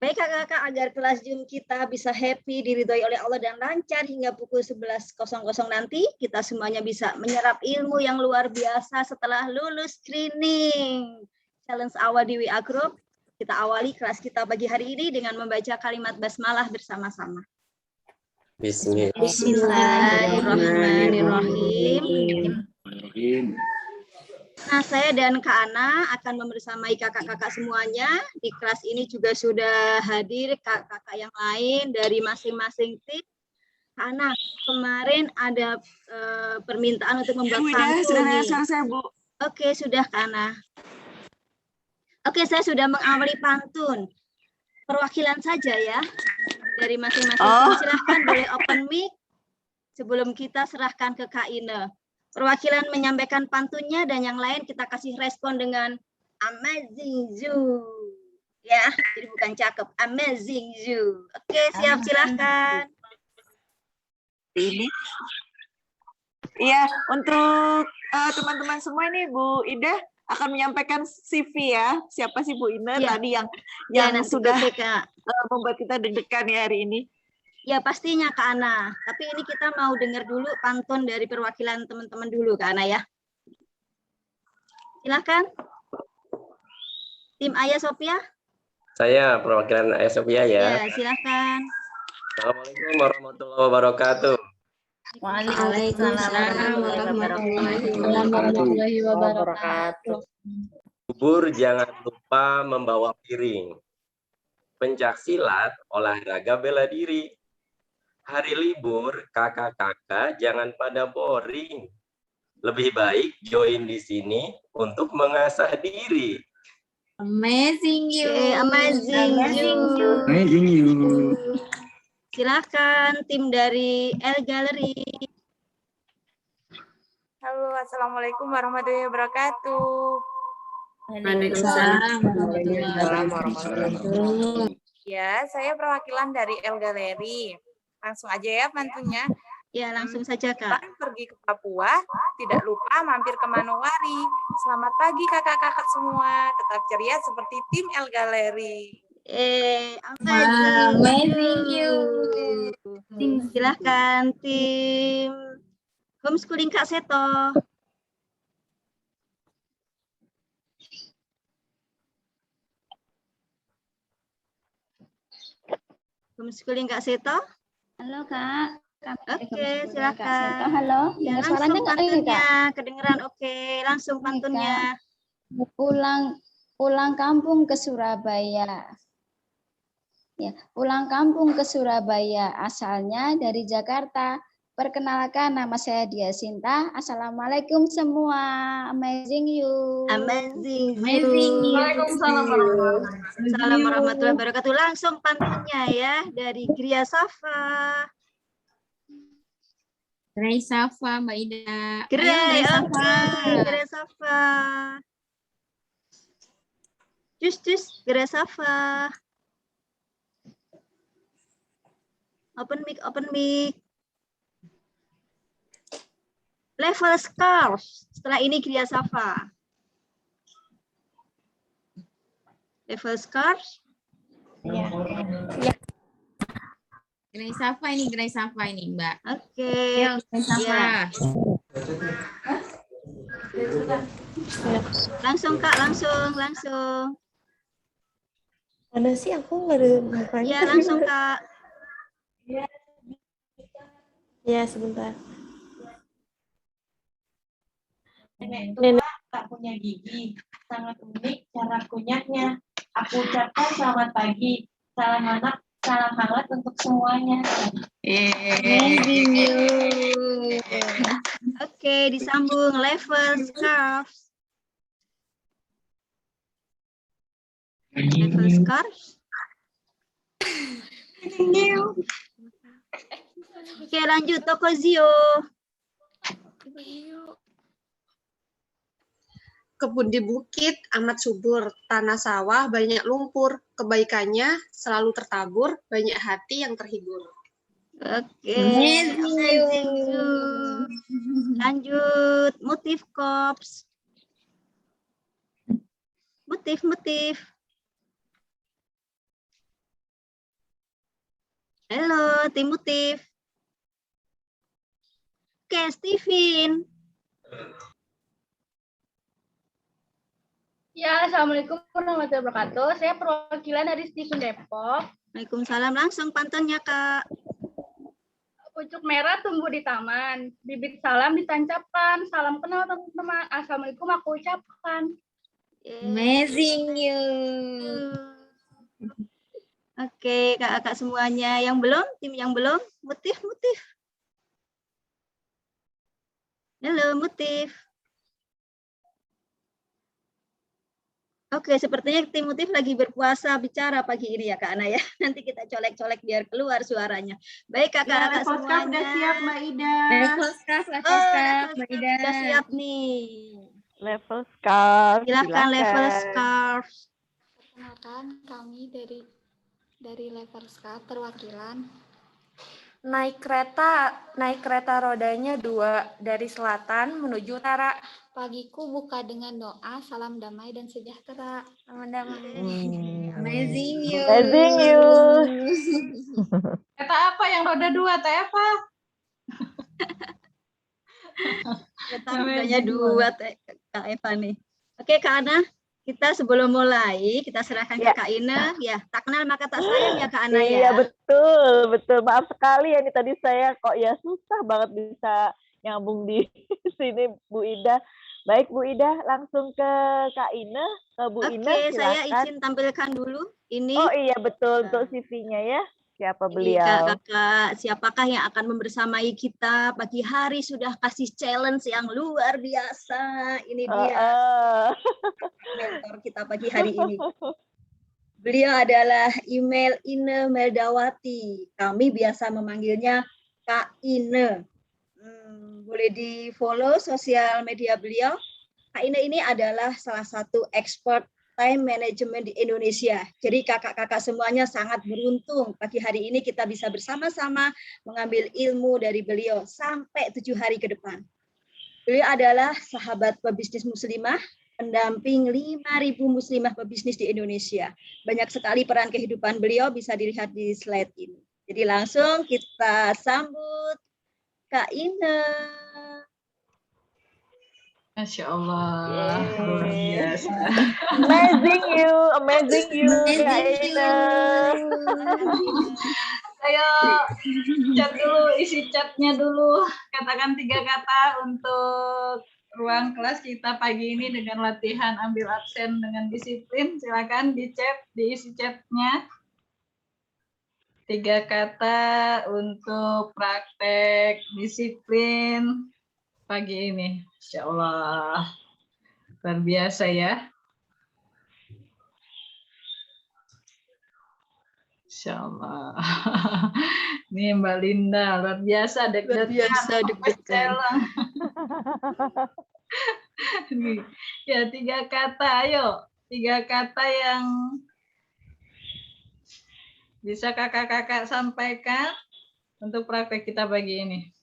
Baik kakak-kakak, agar kelas Zoom kita bisa happy, diridhoi oleh Allah dan lancar hingga pukul 11.00 nanti, kita semuanya bisa menyerap ilmu yang luar biasa setelah lulus screening. Challenge awal di WA Group, kita awali kelas kita pagi hari ini dengan membaca kalimat basmalah bersama-sama. Bismillahirrahmanirrahim. Nah, saya dan Kak Ana akan membersamai kakak-kakak semuanya. Di kelas ini juga sudah hadir kakak-kakak yang lain dari masing-masing tim. Kak Ana, kemarin ada permintaan untuk membuat pantun. Sudah dengar suara saya, Bu. Oke, sudah Kak Ana. Oke, saya sudah mengawali pantun. Perwakilan saja ya. Dari masing-masing tim, silahkan boleh open mic. Sebelum kita serahkan ke Kak Ine. Perwakilan menyampaikan pantunnya dan yang lain kita kasih respon dengan amazing zoo. Ya, jadi bukan cakep, amazing zoo. Oke, siap, silahkan. Ini. Iya, untuk teman-teman semua ini Bu Ida akan menyampaikan CV ya. Siapa sih Bu Ina tadi yang sudah membuat kita deg-degan ya hari ini? Ya pastinya Kak Ana, tapi ini kita mau dengar dulu pantun dari perwakilan teman-teman dulu Kak Ana ya. Silakan. Tim Ayah Sophia. Saya perwakilan Ayah Sophia ya. Ya, silakan. Assalamualaikum warahmatullahi wabarakatuh. Waalaikumsalam warahmatullahi wabarakatuh. Bubur jangan lupa membawa piring. Pencak silat, olahraga bela diri. Hari libur, kakak-kakak jangan pada boring. Lebih baik join di sini untuk mengasah diri. Amazing you. Amazing you. Silakan tim dari L Gallery. Halo, assalamualaikum warahmatullahi wabarakatuh. Waalaikumsalam warahmatullahi wabarakatuh. Ya, saya perwakilan dari L Gallery. Langsung aja ya pantunnya. Ya, langsung saja Kak. Pergi ke Papua, tidak lupa mampir ke Manowari. Selamat pagi kakak-kakak semua. Tetap ceria seperti tim L Gallery. Amazing you. Silahkan tim homeschooling Kak Seto. Homeschooling Kak Seto. Halo Kak. Oke, silakan. Halo. Ya, langsung pantunnya kedengeran. Oke, langsung pantunnya. Pulang kampung ke Surabaya. Ya, pulang kampung ke Surabaya, asalnya dari Jakarta. Perkenalkan, nama saya Dia Sinta. Assalamualaikum semua. Amazing you. Amazing you. Waalaikumsalam warahmatullahi wabarakatuh. Langsung pantunnya ya dari Gria Safa. Gray Safa, Mbak Ida. Gray Safa. Cus, Gray Safa. Open mic. Level scars. Setelah ini Gria Safa. Level scars. Ya. Gray Safa ini, Mbak. Oke. Gray Safa. Ya. Langsung Kak, langsung. Mana sih aku nggak ada mukanya? Ya, langsung Kak. Ya, sebentar. Nenek tak punya gigi, sangat unik cara kunyahnya. Aku ucapkan selamat pagi, salam hangat untuk semuanya. Oke, disambung level scarf. Level scarf. Oke, lanjut Tokozio. Kebun di bukit amat subur, tanah sawah banyak lumpur, kebaikannya selalu tertabur, banyak hati yang terhibur. Oke, amazing you. Lanjut, motif korps. Motif. Halo, Tim Mutif. Oke, Steven. Ya, Assalamualaikum warahmatullahi wabarakatuh. Saya perwakilan dari Steven Depok. Waalaikumsalam. Langsung pantunnya, Kak. Pucuk merah tumbuh di taman. Bibit salam ditancapkan. Salam kenal teman-teman. Assalamualaikum aku ucapkan. Amazing you. Oke, kakak semuanya. Yang belum? Tim yang belum? Mutif. Halo, Mutif. Oke, sepertinya tim Mutif lagi berpuasa bicara pagi ini ya Kak Ana ya. Nanti kita colek-colek biar keluar suaranya. Baik kakak-kakak semuanya. Udah siap Mbak Ida. Level staff, Mbak Ida. Sudah siap nih. Level scarf. Silakan level scarf. Perkenalkan kami dari level scarf perwakilan. Naik kereta rodanya 2 dari selatan menuju utara. Pagiku buka dengan doa, salam damai dan sejahtera. Salam damai. Amazing you. Amazing you. Kata apa yang roda 2, Teh Eva? Kita rodanya 2 Kak Eva nih. Oke Kak Ana, kita sebelum mulai kita serahkan ke Kak Ina. Ya, tak kenal maka tak sayang ya Kak Ana ya. Iya betul. Maaf sekali ya ini tadi saya kok ya susah banget bisa nyambung di sini Bu Ida. Baik Bu Ida, langsung ke Kak Ina, ke Bu Ina silakan. Saya izin tampilkan dulu ini. Oh iya betul untuk CV-nya ya. Siapa beliau? Kakak, siapakah yang akan membersamai kita pagi hari sudah kasih challenge yang luar biasa. Ini dia mentor kita pagi hari ini. Beliau adalah Email Ine Meldawati. Kami biasa memanggilnya Kak Ine. Boleh di-follow sosial media beliau. Kak Ine ini adalah salah satu expert time management di Indonesia. Jadi kakak-kakak semuanya sangat beruntung pagi hari ini kita bisa bersama-sama mengambil ilmu dari beliau sampai 7 hari ke depan. Beliau adalah sahabat pebisnis muslimah, pendamping 5.000 muslimah pebisnis di Indonesia. Banyak sekali peran kehidupan beliau bisa dilihat di slide ini. Jadi langsung kita sambut Kak Ina. Masya Allah, luar biasa. Amazing you, Kak Ina. Ayo chat dulu, isi chatnya dulu. Katakan 3 kata untuk ruang kelas kita pagi ini dengan latihan ambil absen dengan disiplin. Silakan diisi chatnya. 3 kata untuk praktek disiplin pagi ini. Insya Allah. Luar biasa ya. Insya Allah. Ini Mbak Linda, luar biasa. Luar biasa deg-degan. Ya, 3 kata, ayo. 3 kata yang bisa kakak-kakak sampaikan untuk praktek kita pagi ini.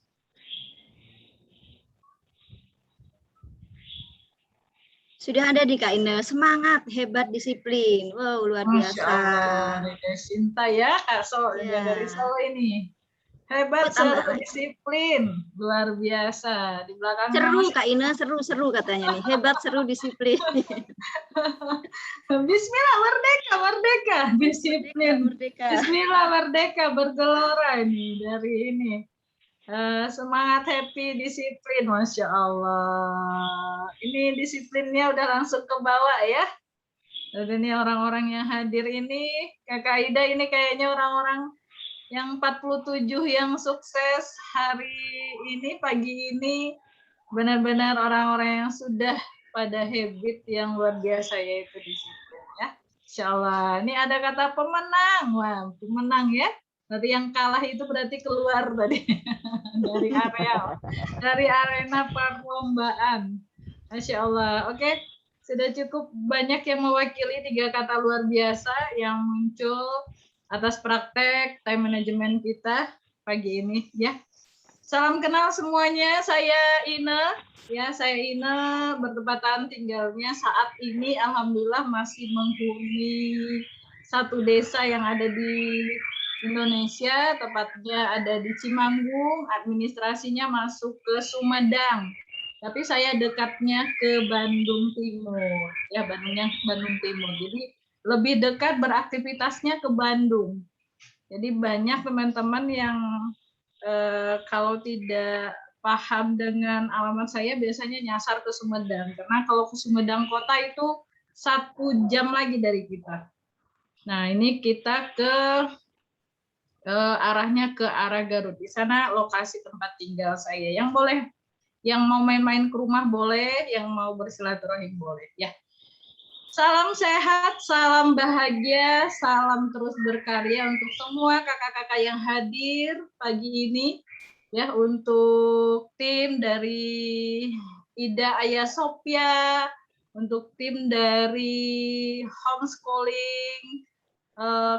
Sudah ada di Kak Ina, semangat, hebat, disiplin. Wow, luar biasa. Masya Cinta ya, Kak Sol, dari Solo ini. Hebat, selalu disiplin, luar biasa. Di belakang seru Kak Ina, seru katanya nih. Hebat, seru, disiplin. Bismillah, merdeka, disiplin. Merdeka. Bismillah, merdeka, bergelora ini dari ini. Semangat, happy, disiplin, Masya Allah. Ini disiplinnya udah langsung ke bawah ya. Dan ini orang-orang yang hadir ini, Kakak Ida ini kayaknya orang-orang yang 47 yang sukses hari ini, pagi ini. Benar-benar orang-orang yang sudah pada habit yang luar biasa yaitu disiplin ya. Insya Allah. Ini ada kata pemenang. Wah, pemenang ya. Berarti yang kalah itu berarti keluar tadi dari arena perlombaan. Masya Allah. Oke, sudah cukup banyak yang mewakili 3 kata luar biasa yang muncul atas praktek time management kita pagi ini ya. Salam kenal semuanya. Saya Ina. Ya, saya Ina, bertepatan tinggalnya saat ini alhamdulillah masih menghuni satu desa yang ada di Indonesia, tepatnya ada di Cimanggung, administrasinya masuk ke Sumedang. Tapi saya dekatnya ke Bandung Timur, ya Bandung Timur. Jadi lebih dekat beraktivitasnya ke Bandung. Jadi banyak teman-teman yang kalau tidak paham dengan alamat saya biasanya nyasar ke Sumedang. Karena kalau ke Sumedang kota itu 1 jam lagi dari kita. Nah ini kita arahnya ke arah Garut. Di sana lokasi tempat tinggal saya. Yang mau main-main ke rumah boleh, yang mau bersilaturahim boleh. Ya. Salam sehat, salam bahagia, salam terus berkarya untuk semua kakak-kakak yang hadir pagi ini. Ya, untuk tim dari Ida Ayah Sophia, untuk tim dari homeschooling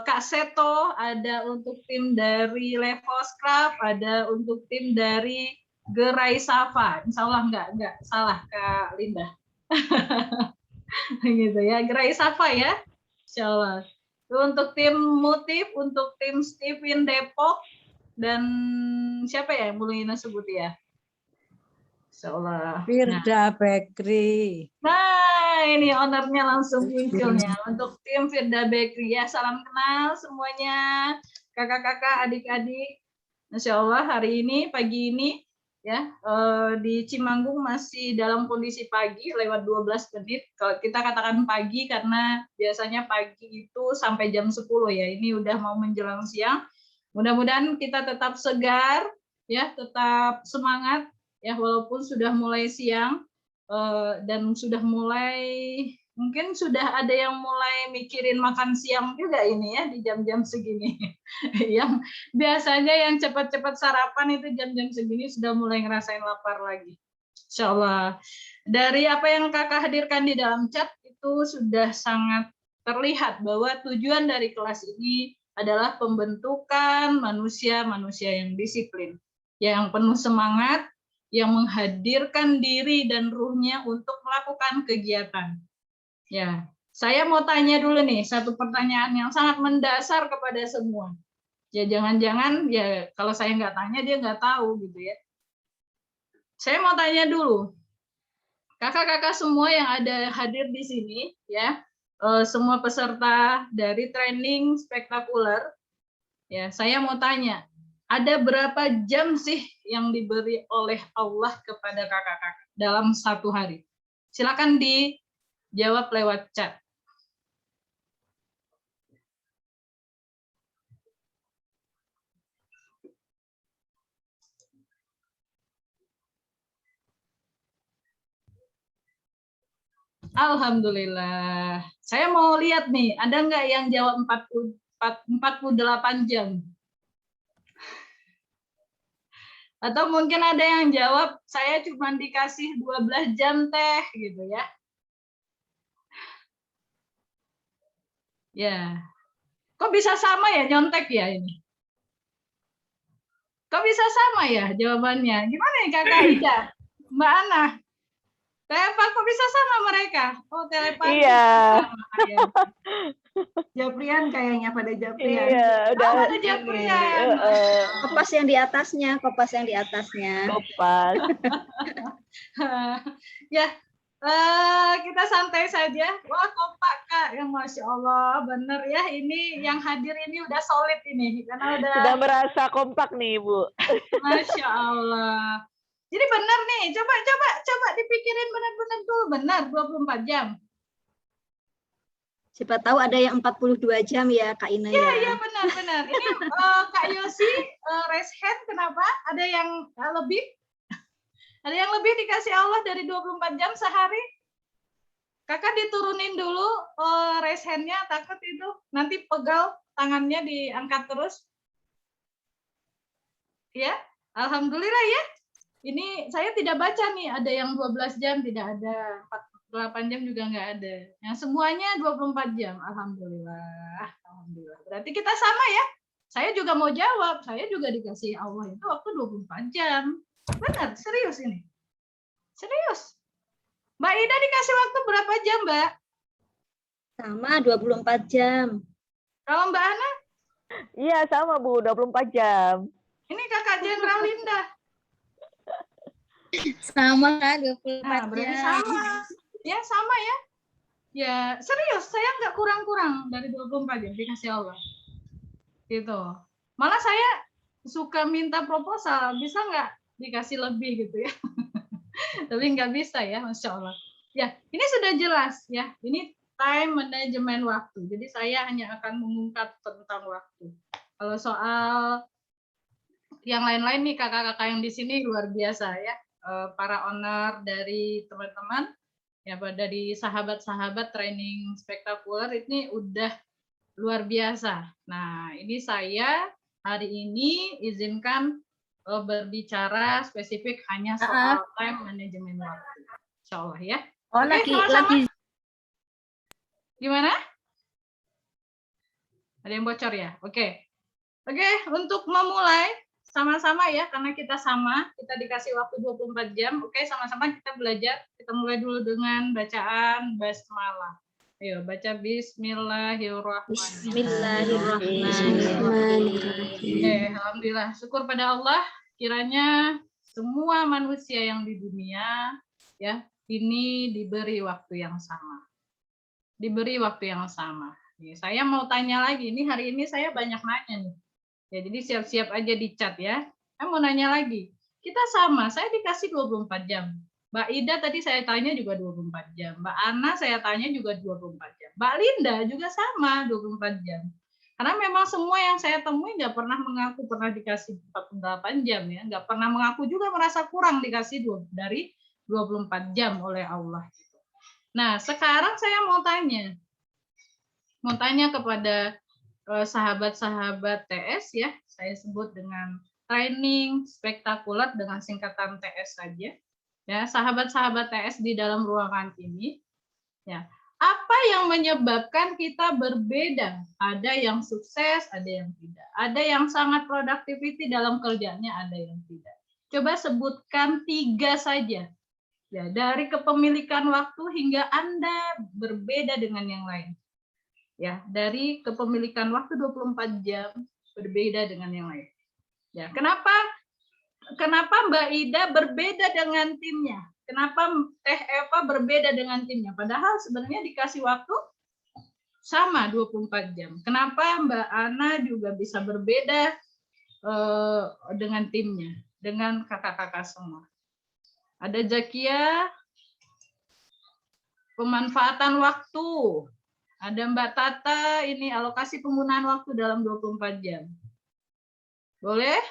Kak Seto, ada untuk tim dari Levos Club, ada untuk tim dari Gerai Safa. Insya Allah enggak salah Kak Linda. Gitu ya, Gerai Safa ya. Insya Allah. Untuk tim Motif, untuk tim Steven Depok, dan siapa ya yang Bu Lina sebut ya? Insya Allah. Firda Bakery. Nah, ini ownernya langsung munculnya. Untuk tim Firda Bakery ya, salam kenal semuanya, kakak-kakak, adik-adik. Insya Allah hari ini, pagi ini, ya di Cimanggung masih dalam kondisi pagi, lewat 12 menit. Kalau kita katakan pagi karena biasanya pagi itu sampai jam 10 ya. Ini udah mau menjelang siang. Mudah-mudahan kita tetap segar, ya, tetap semangat, ya, walaupun sudah mulai siang dan sudah mulai, mungkin sudah ada yang mulai mikirin makan siang juga ini ya di jam-jam segini. Yang biasanya yang cepat-cepat sarapan itu jam-jam segini sudah mulai ngerasain lapar lagi. Insya Allah. Dari apa yang kakak hadirkan di dalam chat itu sudah sangat terlihat bahwa tujuan dari kelas ini adalah pembentukan manusia-manusia yang disiplin, yang penuh semangat, yang menghadirkan diri dan ruhnya untuk melakukan kegiatan. Ya, saya mau tanya dulu nih satu pertanyaan yang sangat mendasar kepada semua. Ya jangan-jangan ya kalau saya nggak tanya dia nggak tahu gitu ya. Saya mau tanya dulu, kakak-kakak semua yang ada hadir di sini ya, semua peserta dari training spektakuler, ya saya mau tanya, ada berapa jam sih yang diberi oleh Allah kepada kakak-kakak dalam 1 hari? Silakan dijawab lewat chat. Alhamdulillah. Saya mau lihat nih, ada nggak yang jawab 48 jam? Atau mungkin ada yang jawab, saya cuma dikasih 12 jam teh, gitu ya. Ya. Kok bisa sama ya nyontek ya ini? Kok bisa sama ya jawabannya? Gimana ya Kakak Ida? Mbak Ana? Telepon kok bisa sama mereka? Oh, telepon. Iya. Japrian kayaknya pada Japrian. Iya, udah. Oh, pada Japrian. Kopas yang di atasnya, kopas yang di atasnya. Kopas. Ya, kita santai saja. Wah, kompak Kak. Ya, Masya Allah, bener ya. Ini yang hadir ini udah solid ini. Karena udah merasa kompak nih, Bu. Masya Allah. Jadi benar nih, coba dipikirin benar-benar dulu, benar 24 jam. Siapa tahu ada yang 42 jam ya Kak Ina ya. Iya benar. Ini Kak Yosi raise hand, kenapa? Ada yang lebih? Ada yang lebih dikasih Allah dari 24 jam sehari? Kakak diturunin dulu raise hand-nya, takut itu nanti pegal tangannya diangkat terus. Ya, alhamdulillah ya. Ini saya tidak baca nih, ada yang 12 jam, tidak ada. 48 jam juga nggak ada. Yang semuanya 24 jam. Alhamdulillah. Alhamdulillah. Berarti kita sama ya. Saya juga mau jawab. Saya juga dikasih Allah itu waktu 24 jam. Benar, serius ini. Serius. Mbak Ida dikasih waktu berapa jam, Mbak? Sama, 24 jam. Kalau Mbak Ana? Iya, sama Bu, 24 jam. Ini Kakak Jenderal Linda. Sama Kak, 24 Nah, berarti jam. sama. Ya, sama ya. Ya, serius, saya nggak kurang-kurang dari 24 jam dikasih Allah. Gitu. Malah saya suka minta proposal, bisa nggak dikasih lebih gitu ya. Tapi nggak bisa ya, Masya Allah. Ya, ini sudah jelas ya. Ini time management waktu. Jadi saya hanya akan mengungkap tentang waktu. Kalau soal yang lain-lain nih kakak-kakak yang di sini luar biasa ya. Para owner dari teman-teman, ya dari sahabat-sahabat training spektakuler ini udah luar biasa. Nah, ini saya hari ini izinkan berbicara spesifik hanya soal time management waktu. Insya Allah ya. Oh, Oke, sama-sama. Gimana? Ada yang bocor ya? Oke. Oke, untuk memulai sama-sama ya, karena kita sama, kita dikasih waktu 24 jam. Oke, sama-sama kita belajar. Kita mulai dulu dengan bacaan basmalah. Ayo, baca Bismillahirrahmanirrahim. Bismillahirrahmanirrahim. Alhamdulillah, syukur pada Allah. Kiranya semua manusia yang di dunia ya ini diberi waktu yang sama. Diberi waktu yang sama. Nih, saya mau tanya lagi. Ini hari ini saya banyak nanya nih. Ya, jadi siap-siap aja di chat ya. Saya mau nanya lagi. Kita sama, saya dikasih 24 jam. Mbak Ida tadi saya tanya juga 24 jam. Mbak Ana saya tanya juga 24 jam. Mbak Linda juga sama 24 jam. Karena memang semua yang saya temui nggak pernah mengaku pernah dikasih 48 jam ya. Nggak pernah mengaku juga merasa kurang dikasih dari 24 jam oleh Allah. Nah, sekarang saya mau tanya kepada sahabat-sahabat TS ya, saya sebut dengan training spektakuler dengan singkatan TS saja. Ya, sahabat-sahabat TS di dalam ruangan ini, ya, apa yang menyebabkan kita berbeda? Ada yang sukses, ada yang tidak. Ada yang sangat productivity dalam kerjanya, ada yang tidak. Coba sebutkan 3 saja. Ya, dari kepemilikan waktu hingga Anda berbeda dengan yang lain. Ya, dari kepemilikan waktu 24 jam berbeda dengan yang lain. Ya, kenapa Mbak Ida berbeda dengan timnya? Kenapa Teh Eva berbeda dengan timnya? Padahal sebenarnya dikasih waktu sama 24 jam. Kenapa Mbak Ana juga bisa berbeda dengan timnya, dengan kakak-kakak semua? Ada Zakia, pemanfaatan waktu. Ada Mbak Tata, ini alokasi penggunaan waktu dalam 24 jam. Boleh?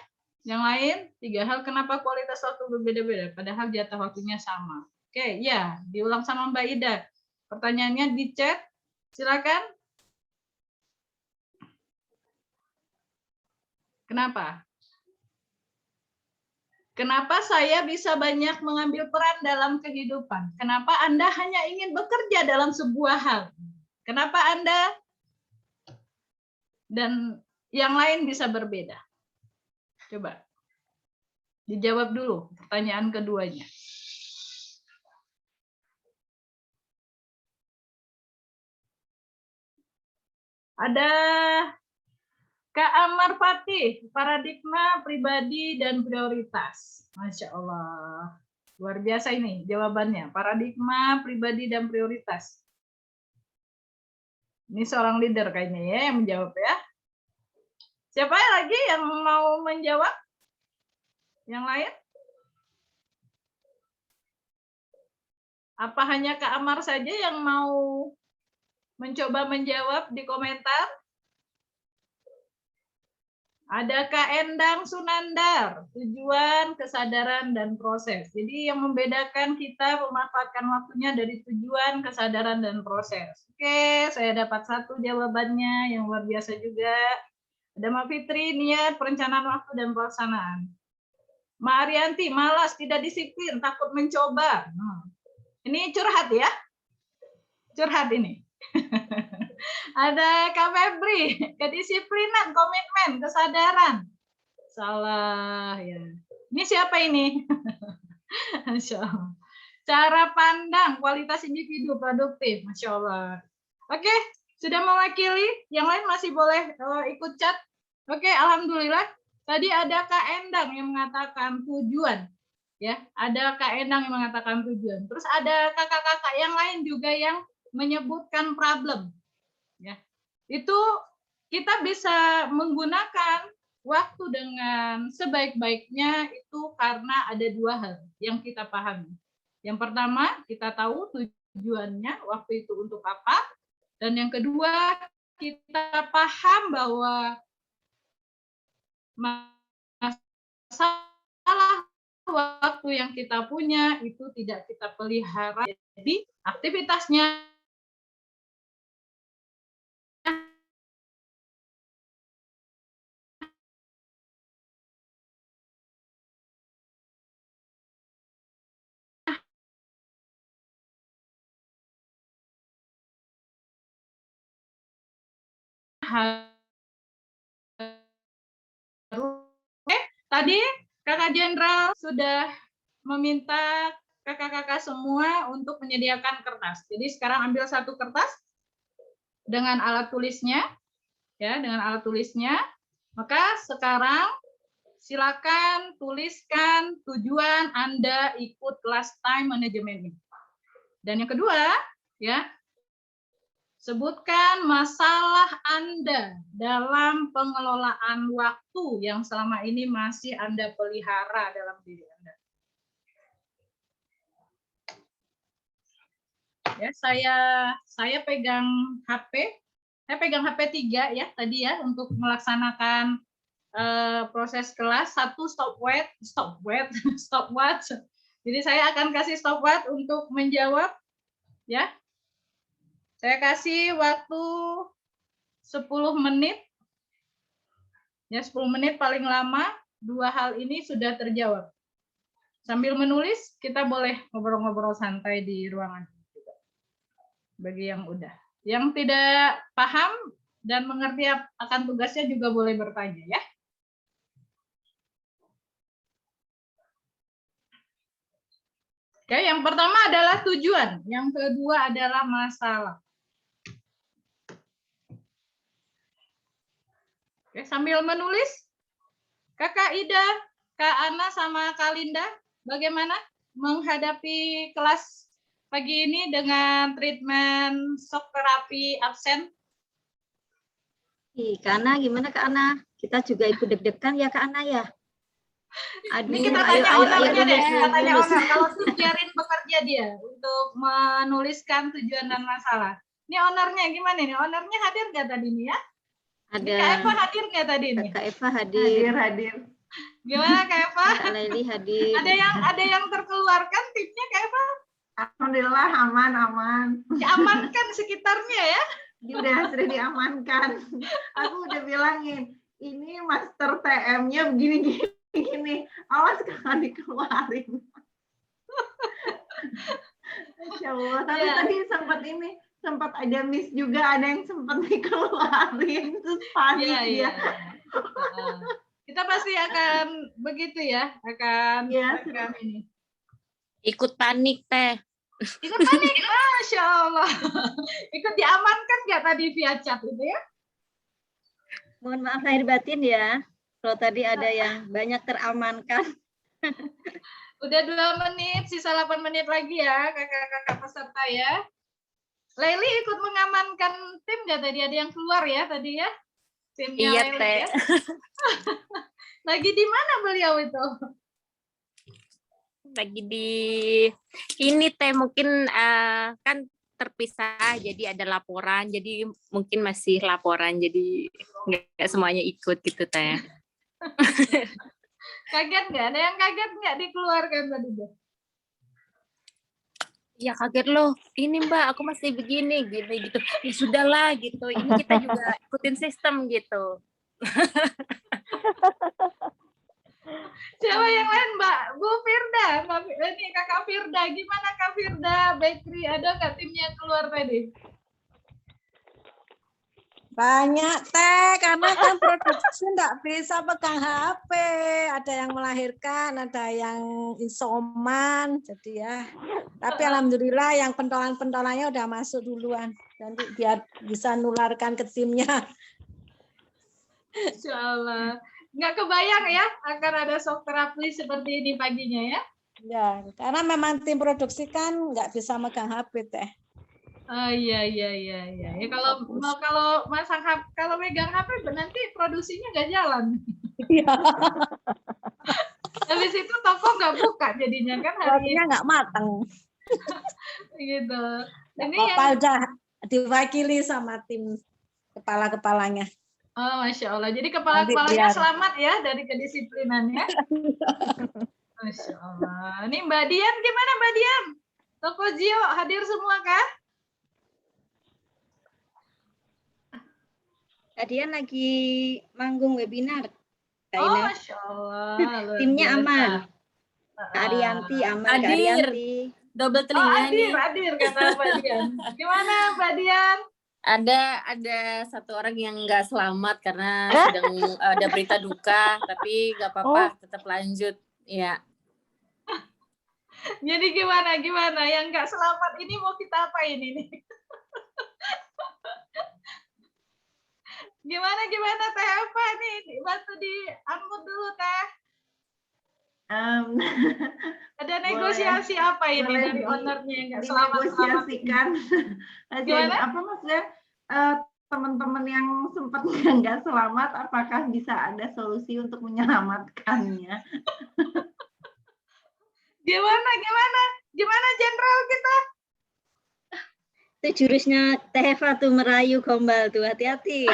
Yang lain, 3 hal kenapa kualitas waktu berbeda-beda, padahal jatah waktunya sama. Oke, ya, diulang sama Mbak Ida. Pertanyaannya di chat, silakan. Kenapa? Kenapa saya bisa banyak mengambil peran dalam kehidupan? Kenapa Anda hanya ingin bekerja dalam sebuah hal? Kenapa Anda dan yang lain bisa berbeda? Coba dijawab dulu pertanyaan keduanya. Ada Kak Amar Fatih, paradigma pribadi dan prioritas. Masya Allah. Luar biasa ini jawabannya. Paradigma pribadi dan prioritas. Ini seorang leader kayaknya ya yang menjawab ya. Siapa lagi yang mau menjawab? Yang lain? Apa hanya Kak Amar saja yang mau mencoba menjawab di komentar? Ada Kak Endang Sunandar, tujuan, kesadaran, dan proses. Jadi yang membedakan kita memanfaatkan waktunya dari tujuan, kesadaran, dan proses. Oke, saya dapat 1 jawabannya yang luar biasa juga. Ada Mbak Fitri, niat, perencanaan waktu, dan pelaksanaan. Mbak Arianti, malas, tidak disiplin, takut mencoba. Ini curhat ya? Curhat ini. Ada Kak Febri, kedisiplinan, komitmen, kesadaran. Salah ya. Ini siapa ini? Masya Allah. Cara pandang, kualitas individu, produktif. Masya Allah. Oke, sudah mewakili. Yang lain masih boleh ikut chat. Oke, alhamdulillah. Tadi ada Kak Endang yang mengatakan tujuan. Ya, ada Kak Endang yang mengatakan tujuan. Terus ada kakak-kakak yang lain juga yang menyebutkan problem. Ya. Itu kita bisa menggunakan waktu dengan sebaik-baiknya itu karena ada dua hal yang kita pahami. Yang pertama, kita tahu tujuannya waktu itu untuk apa. Dan yang kedua, kita paham bahwa masalah waktu yang kita punya itu tidak kita pelihara. Jadi aktivitasnya tadi Kakak Jenderal sudah meminta kakak-kakak semua untuk menyediakan kertas. Jadi sekarang ambil satu kertas dengan alat tulisnya, ya, dengan alat tulisnya. Maka sekarang silakan tuliskan tujuan Anda ikut last time management ini. Dan yang kedua, ya, sebutkan masalah Anda dalam pengelolaan waktu yang selama ini masih Anda pelihara dalam diri Anda. Ya, saya pegang HP. Saya pegang HP 3 ya tadi ya untuk melaksanakan proses kelas. 1 stopwatch. Jadi saya akan kasih stopwatch untuk menjawab ya. Saya kasih waktu 10 menit. Ya, 10 menit paling lama, 2 hal ini sudah terjawab. Sambil menulis, kita boleh ngobrol-ngobrol santai di ruangan juga. Bagi yang udah. Yang tidak paham dan mengerti akan tugasnya juga boleh bertanya ya. Oke, yang pertama adalah tujuan, yang kedua adalah masalah. Oke, sambil menulis, Kakak Ida, Kak Ana, sama Kak Linda, bagaimana menghadapi kelas pagi ini dengan treatment shock terapi absen? Kak Ana, gimana Kak Ana? Kita juga ikut deg-degan ya Kak Ana ya? Aduh, ini kita tanya ownernya deh, kita tanya owner. Kalau Sujarin bekerja dia untuk menuliskan tujuan dan masalah. Ini ownernya gimana nih? Ownernya hadir nggak tadi nih ya? Ada. Kak Eva hadir nggak tadi nih? Kak Eva hadir. Hadir. Gimana Kak Eva? Kak Leli hadir. Ada yang terkeluarkan tipnya Kak Eva? Alhamdulillah aman. Diamankan sekitarnya ya? Sudah diamankan. Aku udah bilangin, ini master TM-nya begini. Awas kalau dikeluarin. Masya Allah. Tapi tadi sempat ada miss juga, ada yang sempat dikeluarin, terus panik dia. Kita pasti akan begitu ya, akan ini. Ikut panik teh. Ikut panik, Masya Allah. Ikut diamankan nggak tadi via chat itu ya? Mohon maaf lahir batin ya, kalau tadi ada yang banyak teramankan. Udah 2 menit, sisa 8 menit lagi ya kakak-kakak peserta ya. Leli ikut mengamankan tim nggak tadi? Ada yang keluar ya tadi ya? Timnya Iya, Leli Teh. ya? Lagi di mana beliau itu? Lagi di ini Teh, mungkin kan terpisah, jadi ada laporan, jadi mungkin masih laporan, jadi nggak semuanya ikut gitu Teh. Kaget nggak? Ada yang kaget nggak dikeluarkan tadi tuh? Ya kaget loh, ini Mbak aku masih begini gitu. Ya sudahlah gitu, ini kita juga ikutin sistem gitu. Siapa yang lain Mbak? Bu Firda, ini Kakak Firda. Gimana Kak Firda? Bakery, ada nggak timnya keluar tadi? Banyak Teh, karena kan produksi nggak bisa pegang HP. Ada yang melahirkan, ada yang isoman, jadi ya. Tapi alhamdulillah yang pentolan-pentolannya udah masuk duluan. Nanti biar bisa nularkan ke timnya. Insya Allah. Nggak kebayang ya akan ada shock therapy seperti ini paginya ya? Ya, karena memang tim produksi kan nggak bisa megang HP teh. Oh iya. Ya kalau masang HP, kalau megang HP nanti produksinya nggak jalan. Iya. Habis itu toko nggak buka jadinya kan hari Rotinya nggak matang. gitu. Ini Apa udah diwakili sama tim kepala-kepalanya. Oh, Masya Allah. Jadi kepala-kepalanya selamat ya dari kedisiplinannya. Masya Allah. Ini Mbak Dian, gimana Mbak Dian? Toko Zio hadir semua kah? Mbak Dian lagi manggung webinar. Oh, Masya Allah. Timnya aman. Kak Arianti aman. Kak Arianti. Double telinga nih. Hadir kata Mbak Dian. Gimana Mbak Dian? Ada satu orang yang nggak selamat karena sedang ada berita duka, tapi nggak apa-apa, tetap lanjut. Ya. Jadi gimana? Yang nggak selamat ini mau kita apain ini? Gimana Teh Eva nih? Bantu diangkut dulu Teh. Ada negosiasi apa ini dari ownernya yang nggak selamat? Negosiasikan. Jadi apa maksudnya teman-teman yang sempat nggak selamat, apakah bisa ada solusi untuk menyelamatkannya? Gimana Jenderal kita? Itu jurusnya Teh Eva tuh merayu gombal tuh, hati-hati.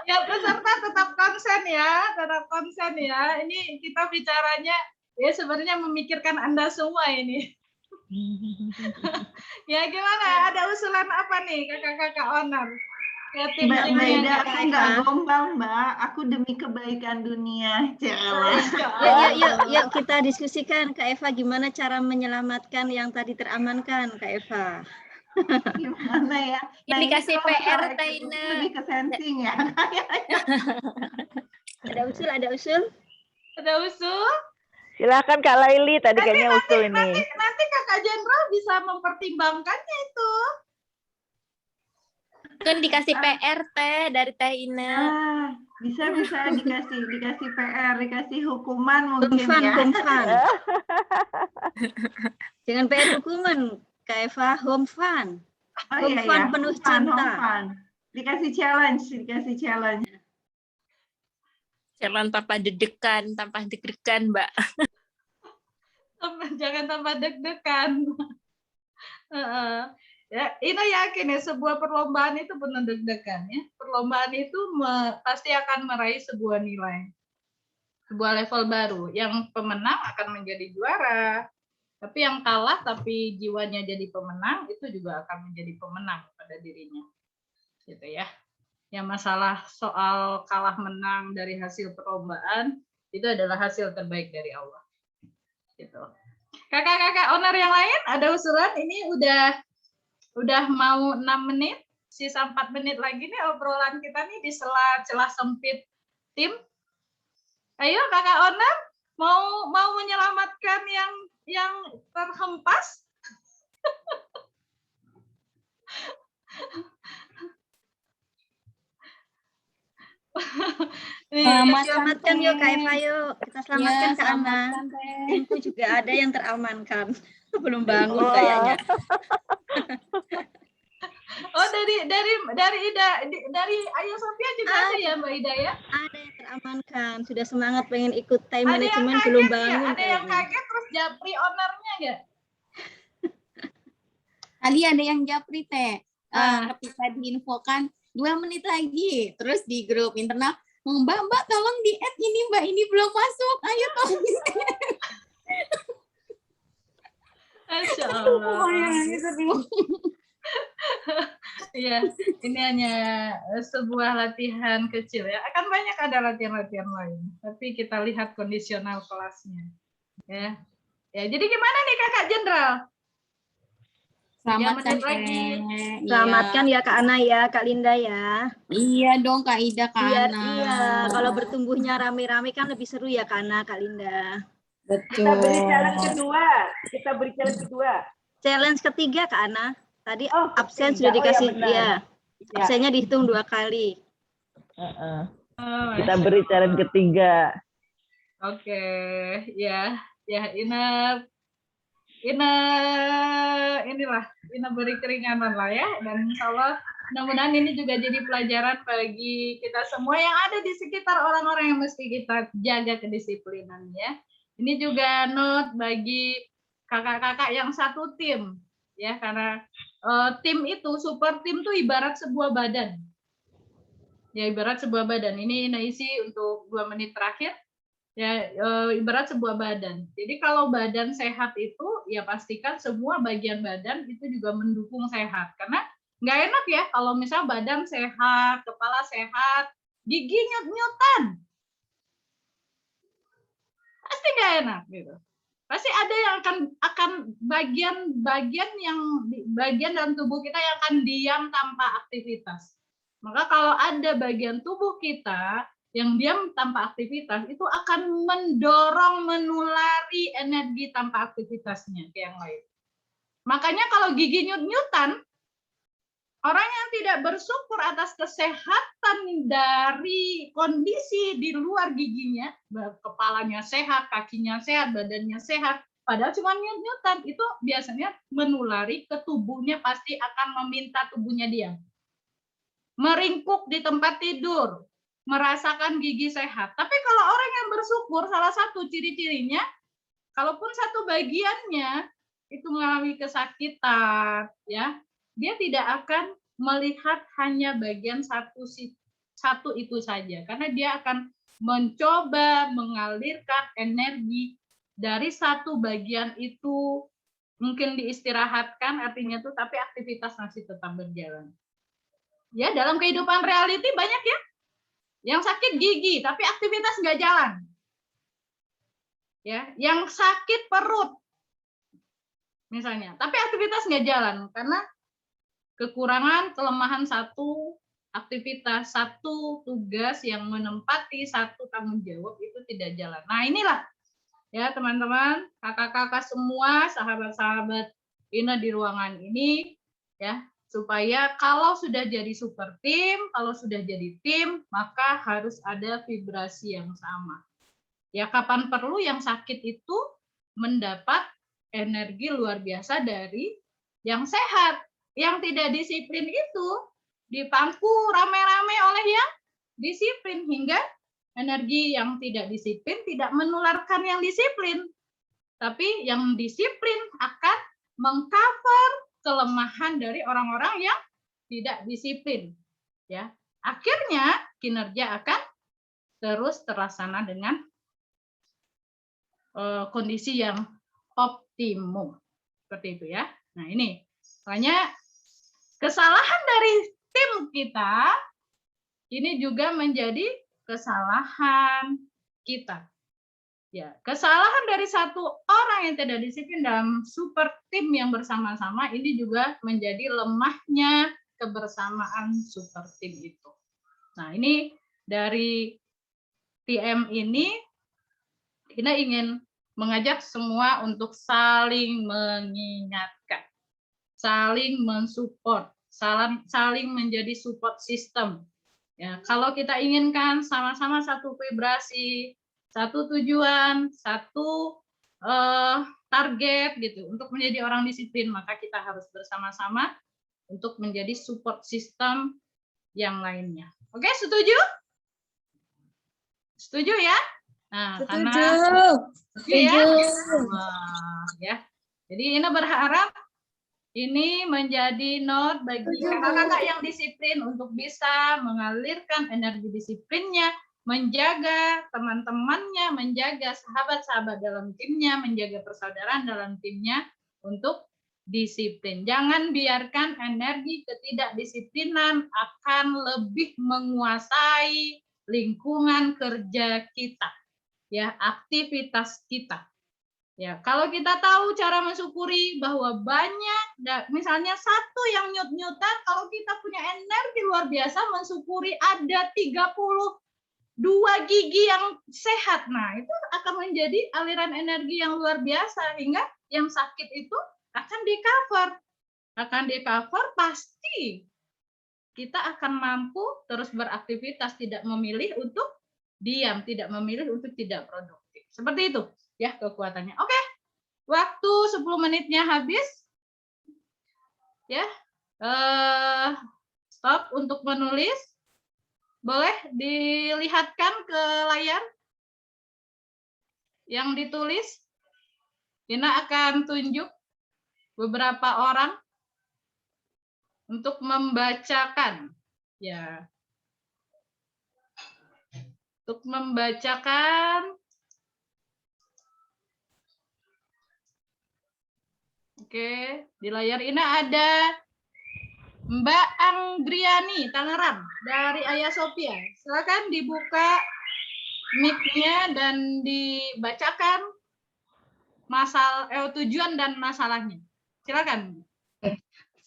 Ya peserta tetap konsen ya. Ini kita bicaranya ya sebenarnya memikirkan Anda semua ini. Ya gimana? Ada usulan apa nih kakak-kakak owner? Ya, Mbak Maida, aku nggak gombal Mbak. Aku demi kebaikan dunia. Yuk kita diskusikan Kak Eva gimana cara menyelamatkan yang tadi teramankan Kak Eva. Gimana ya? Ini dikasih PR Taina. Lebih ke sensing ya. Ada usul? Silakan Kak Laili, tadi kayaknya usul ini. Nanti Kakak Jenderal bisa mempertimbangkannya itu. Kan dikasih PR Teh dari Teh Ina. Bisa dikasih PR, dikasih hukuman mungkin ya. Kumfan. Jangan PR hukuman, Kak Eva, home fun. Home fun penuh cinta. Dikasih challenge. Challenge tanpa deg-degan, Mbak. Jangan tanpa deg-degan. Ya, Ina yakin ya sebuah perlombaan itu penuh deg-degan ya. Perlombaan itu pasti akan meraih sebuah nilai, sebuah level baru. Yang pemenang akan menjadi juara, tapi yang kalah tapi jiwanya jadi pemenang itu juga akan menjadi pemenang pada dirinya, gitu ya. Yang masalah soal kalah menang dari hasil perlombaan itu adalah hasil terbaik dari Allah, gitu. Kakak-kakak owner yang lain ada usulan? Ini udah mau 6 menit, sisa 4 menit lagi nih obrolan kita nih di celah sempit tim. Ayo kakak owner mau menyelamatkan yang terhempas. Selamatkan yuk Kak Eva yuk. Kita selamatkan Kak Ana. Timku juga ada yang teramankan. Belum bangun kayaknya. Oh dari Ayu Sofia juga ada ya Mbak Ida ya? Ada yang teramankan. Sudah semangat pengen ikut time management belum bangun. Ada yang kaget terus japri ownernya ya? Tadi ada yang japri Teh. Ketika diinfokan 2 menit lagi, terus di grup internal, Mbak tolong di add ini Mbak, ini belum masuk, ayo tolong di add. Masya Allah. Ya, ini hanya sebuah latihan kecil ya. Akan banyak ada latihan-latihan lain, tapi kita lihat kondisional kelasnya. Ya, jadi gimana nih Kakak Jenderal? Selamatkan lagi. Selamatkan ya Kak Ana ya, Kak Linda ya. Iya dong Kak Ida, Kak Ana. Iya, kalau bertumbuhnya rame-rame kan lebih seru ya Kak Ana, Kak Linda. Betul. Kita beri challenge kedua. Challenge ketiga Kak Ana. Tadi absen sudah dikasih ya. Ya. Absennya dihitung 2 kali. Kita beri challenge ketiga. Oke, ya, Ina beri keringanan lah ya, dan insya Allah mudah-mudahan ini juga jadi pelajaran bagi kita semua yang ada di sekitar orang-orang yang mesti kita jaga kedisiplinan ya. Ini juga note bagi kakak-kakak yang satu tim ya, karena tim itu super tim tuh ibarat sebuah badan. Ya, ibarat sebuah badan. Ini Ina isi untuk 2 menit terakhir. Ya, ibarat sebuah badan. Jadi kalau badan sehat itu ya pastikan semua bagian badan itu juga mendukung sehat. Karena nggak enak ya kalau misal badan sehat, kepala sehat, gigi nyut-nyutan. Pasti nggak enak gitu. Pasti ada yang akan bagian dalam tubuh kita yang akan diam tanpa aktivitas. Maka kalau ada bagian tubuh kita yang diam tanpa aktivitas, itu akan mendorong, menulari energi tanpa aktivitasnya ke yang lain. Makanya kalau gigi nyut-nyutan, orang yang tidak bersyukur atas kesehatan dari kondisi di luar giginya, kepalanya sehat, kakinya sehat, badannya sehat, padahal cuma nyut-nyutan, itu biasanya menulari ke tubuhnya, pasti akan meminta tubuhnya diam. Meringkuk di tempat tidur, merasakan gigi sehat. Tapi kalau orang yang bersyukur, salah satu ciri-cirinya, kalaupun satu bagiannya itu mengalami kesakitan, ya, dia tidak akan melihat hanya bagian satu itu saja, karena dia akan mencoba mengalirkan energi dari satu bagian itu, mungkin diistirahatkan artinya tuh, tapi aktivitas masih tetap berjalan. Ya, dalam kehidupan reality banyak ya yang sakit gigi tapi aktivitas nggak jalan. Ya, yang sakit perut misalnya, tapi aktivitas nggak jalan karena kekurangan, kelemahan satu aktivitas, satu tugas yang menempati satu tanggung jawab itu tidak jalan. Nah, inilah ya teman-teman, kakak-kakak semua, sahabat-sahabat Ina di ruangan ini ya, supaya kalau sudah jadi super tim, kalau sudah jadi tim, maka harus ada vibrasi yang sama. Ya, kapan perlu yang sakit itu mendapat energi luar biasa dari yang sehat. Yang tidak disiplin itu dipangku rame-rame oleh yang disiplin, hingga energi yang tidak disiplin tidak menularkan yang disiplin. Tapi yang disiplin akan mengcover kelemahan dari orang-orang yang tidak disiplin. Ya, akhirnya kinerja akan terus terlaksana dengan kondisi yang optimum. Seperti itu ya. Nah, ini makanya kesalahan dari tim kita ini juga menjadi kesalahan kita. Ya, kesalahan dari satu orang yang tidak disiplin dalam super tim yang bersama-sama ini juga menjadi lemahnya kebersamaan super tim itu. Nah, ini dari TM ini kita ingin mengajak semua untuk saling mengingatkan, saling mensupport, saling menjadi support system. Ya, kalau kita inginkan sama-sama satu vibrasi, satu tujuan, satu target gitu untuk menjadi orang disiplin, maka kita harus bersama-sama untuk menjadi support system yang lainnya. Oke, setuju? Setuju ya? Nah, Setuju. Setuju. Ya. Jadi Ina berharap ini menjadi note bagi kakak-kakak yang disiplin untuk bisa mengalirkan energi disiplinnya, menjaga teman-temannya, menjaga sahabat-sahabat dalam timnya, menjaga persaudaraan dalam timnya untuk disiplin. Jangan biarkan energi ketidakdisiplinan akan lebih menguasai lingkungan kerja kita, ya, aktivitas kita. Ya, kalau kita tahu cara mensyukuri bahwa banyak, misalnya satu yang nyut-nyutan, kalau kita punya energi luar biasa mensyukuri ada 32 gigi yang sehat. Nah, itu akan menjadi aliran energi yang luar biasa hingga yang sakit itu akan di-cover. Akan di-cover pasti kita akan mampu terus beraktivitas, tidak memilih untuk diam, tidak memilih untuk tidak produktif. Seperti itu ya kekuatannya. Oke, waktu 10 menitnya habis. Ya, stop untuk menulis. Boleh dilihatkan ke layar yang ditulis. Ina akan tunjuk beberapa orang untuk membacakan. Ya. Untuk membacakan. Oke, di layar ini ada Mbak Anggriani Tangerang dari Ayah Sophia. Silakan dibuka mic-nya dan dibacakan tujuan dan masalahnya. Silakan.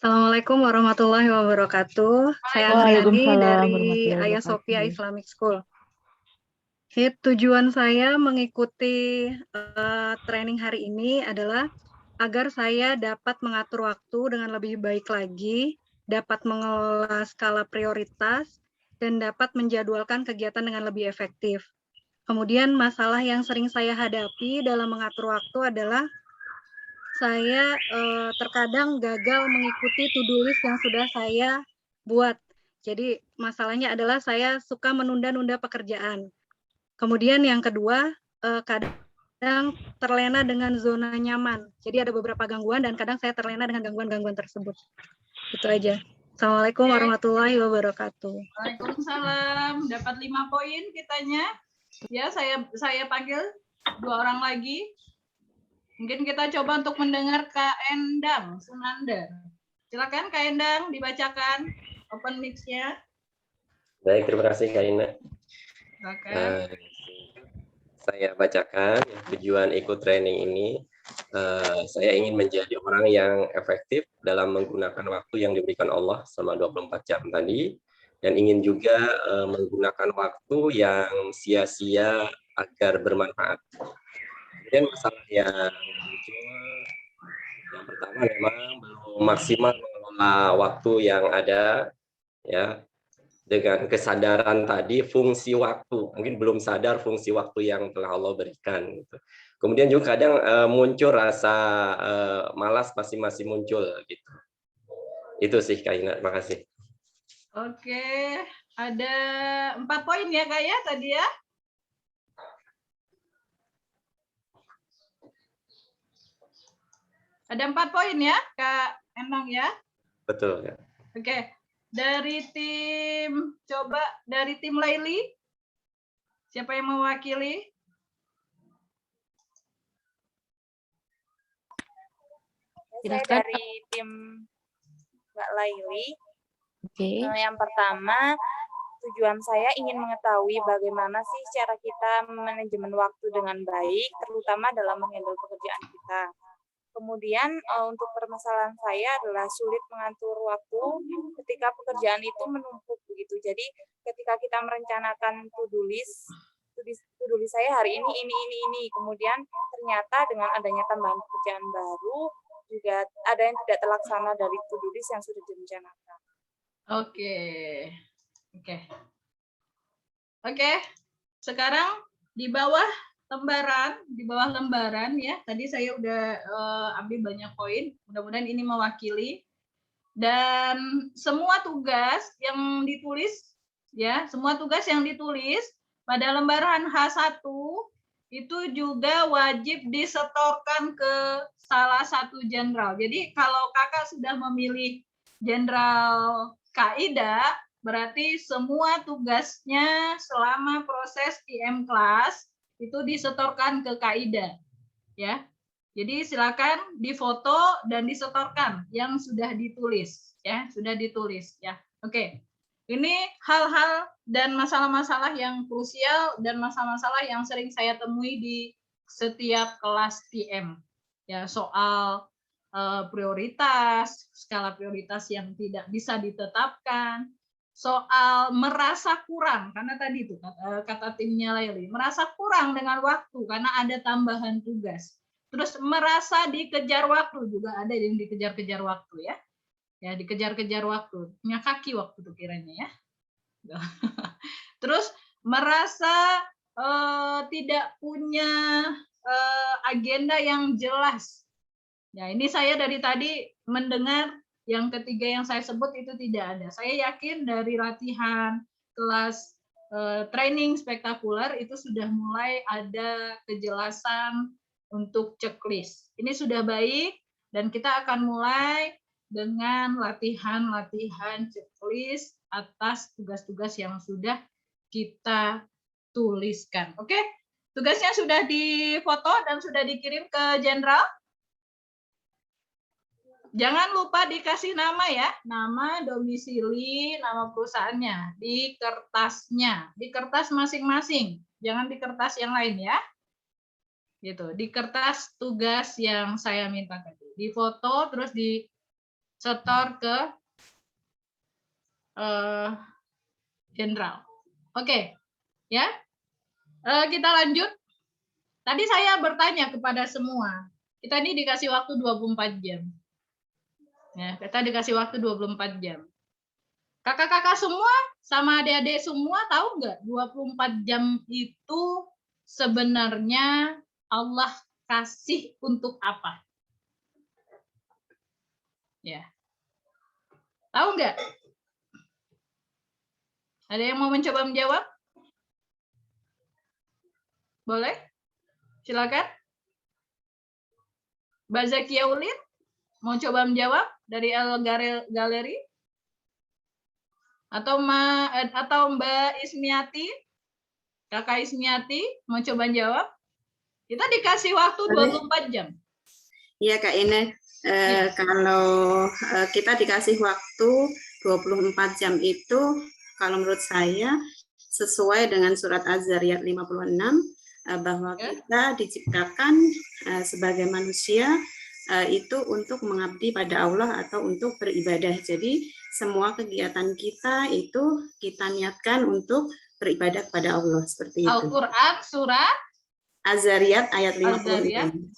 Assalamualaikum warahmatullahi wabarakatuh. Saya Anggriani dari Ayah Sophia Islamic School. Tujuan saya mengikuti training hari ini adalah agar saya dapat mengatur waktu dengan lebih baik lagi, dapat mengelola skala prioritas, dan dapat menjadwalkan kegiatan dengan lebih efektif. Kemudian masalah yang sering saya hadapi dalam mengatur waktu adalah saya terkadang gagal mengikuti to-do list yang sudah saya buat. Jadi masalahnya adalah saya suka menunda-nunda pekerjaan. Kemudian yang kedua, kadang terlena dengan zona nyaman. Jadi ada beberapa gangguan dan kadang saya terlena dengan gangguan-gangguan tersebut. Itu aja. Assalamualaikum warahmatullahi wabarakatuh. Waalaikumsalam. Dapat 5 poin kitanya. Ya, saya panggil 2 orang lagi. Mungkin kita coba untuk mendengar Kak Endang Sunanda. Silakan Kak Endang dibacakan open mic-nya. Baik, terima kasih Kak Ina. Silakan. Saya bacakan tujuan ikut training ini. Saya ingin menjadi orang yang efektif dalam menggunakan waktu yang diberikan Allah selama 24 jam tadi, dan ingin juga menggunakan waktu yang sia-sia agar bermanfaat. Kemudian masalah yang muncul, yang pertama memang belum maksimal mengelola waktu yang ada, ya, dengan kesadaran tadi fungsi waktu, mungkin belum sadar fungsi waktu yang telah Allah berikan. Gitu. Kemudian juga kadang muncul rasa malas masih muncul gitu. Itu sih Kak Ina, terima kasih. Oke, ada 4 poin ya Kak ya tadi ya. Ada 4 poin ya Kak Endang ya. Betul ya. Oke. Dari tim Laili, siapa yang mewakili? Saya dari tim Mbak Laili. Yang pertama, tujuan saya ingin mengetahui bagaimana sih cara kita manajemen waktu dengan baik, terutama dalam menghandle pekerjaan kita. Kemudian untuk permasalahan saya adalah sulit mengatur waktu ketika pekerjaan itu menumpuk begitu. Jadi ketika kita merencanakan to-do list saya hari ini. Kemudian ternyata dengan adanya tambahan pekerjaan baru juga ada yang tidak terlaksana dari to-do list yang sudah direncanakan. Oke. Sekarang di bawah lembaran ya. Tadi saya udah ambil banyak poin. Mudah-mudahan ini mewakili. Dan semua tugas yang ditulis ya, pada lembaran H1 itu juga wajib disetorkan ke salah satu jenderal. Jadi kalau kakak sudah memilih jenderal Kaida, berarti semua tugasnya selama proses IM kelas itu disetorkan ke Kaida, ya. Jadi silakan difoto dan disetorkan yang sudah ditulis, ya, Oke. Ini hal-hal dan masalah-masalah yang krusial dan masalah-masalah yang sering saya temui di setiap kelas TM. Ya, soal prioritas, skala prioritas yang tidak bisa ditetapkan, soal merasa kurang, karena tadi itu kata timnya Laili, merasa kurang dengan waktu karena ada tambahan tugas. Terus merasa dikejar waktu, juga ada yang dikejar-kejar waktu ya. Ya, dikejar-kejar waktu, punya kaki waktu tuh kiranya ya. Terus merasa tidak punya agenda yang jelas. Ya, ini saya dari tadi mendengar yang ketiga yang saya sebut itu tidak ada. Saya yakin dari latihan kelas training spektakuler itu sudah mulai ada kejelasan untuk checklist. Ini sudah baik dan kita akan mulai dengan latihan-latihan checklist atas tugas-tugas yang sudah kita tuliskan. Oke, tugasnya sudah difoto dan sudah dikirim ke Jenderal. Jangan lupa dikasih nama ya, nama, domisili, nama perusahaannya di kertasnya, di kertas masing-masing, jangan di kertas yang lain ya. Gitu, di kertas tugas yang saya minta tadi, difoto terus disetor ke Jenderal. Oke, ya. Kita lanjut. Tadi saya bertanya kepada semua, kita ini dikasih waktu 24 jam. Ya, kita dikasih waktu 24 jam. Kakak-kakak semua sama adik-adik semua tahu nggak 24 jam itu sebenarnya Allah kasih untuk apa? Ya. Tahu nggak? Ada yang mau mencoba menjawab? Boleh? Silakan. Mbak Zakia Ulin mau coba menjawab dari Galeri? Atau Mbak Ismiati? Kakak Ismiati mau coba jawab? Kita dikasih waktu 24 jam. Iya Kak Ine, kalau kita dikasih waktu 24 jam itu, kalau menurut saya sesuai dengan surat Az-Zariyat 56, bahwa kita diciptakan sebagai manusia itu untuk mengabdi pada Allah atau untuk beribadah. Jadi semua kegiatan kita itu kita niatkan untuk beribadah kepada Allah, seperti itu. Al-Quran surat Az-Zariyat ayat 56.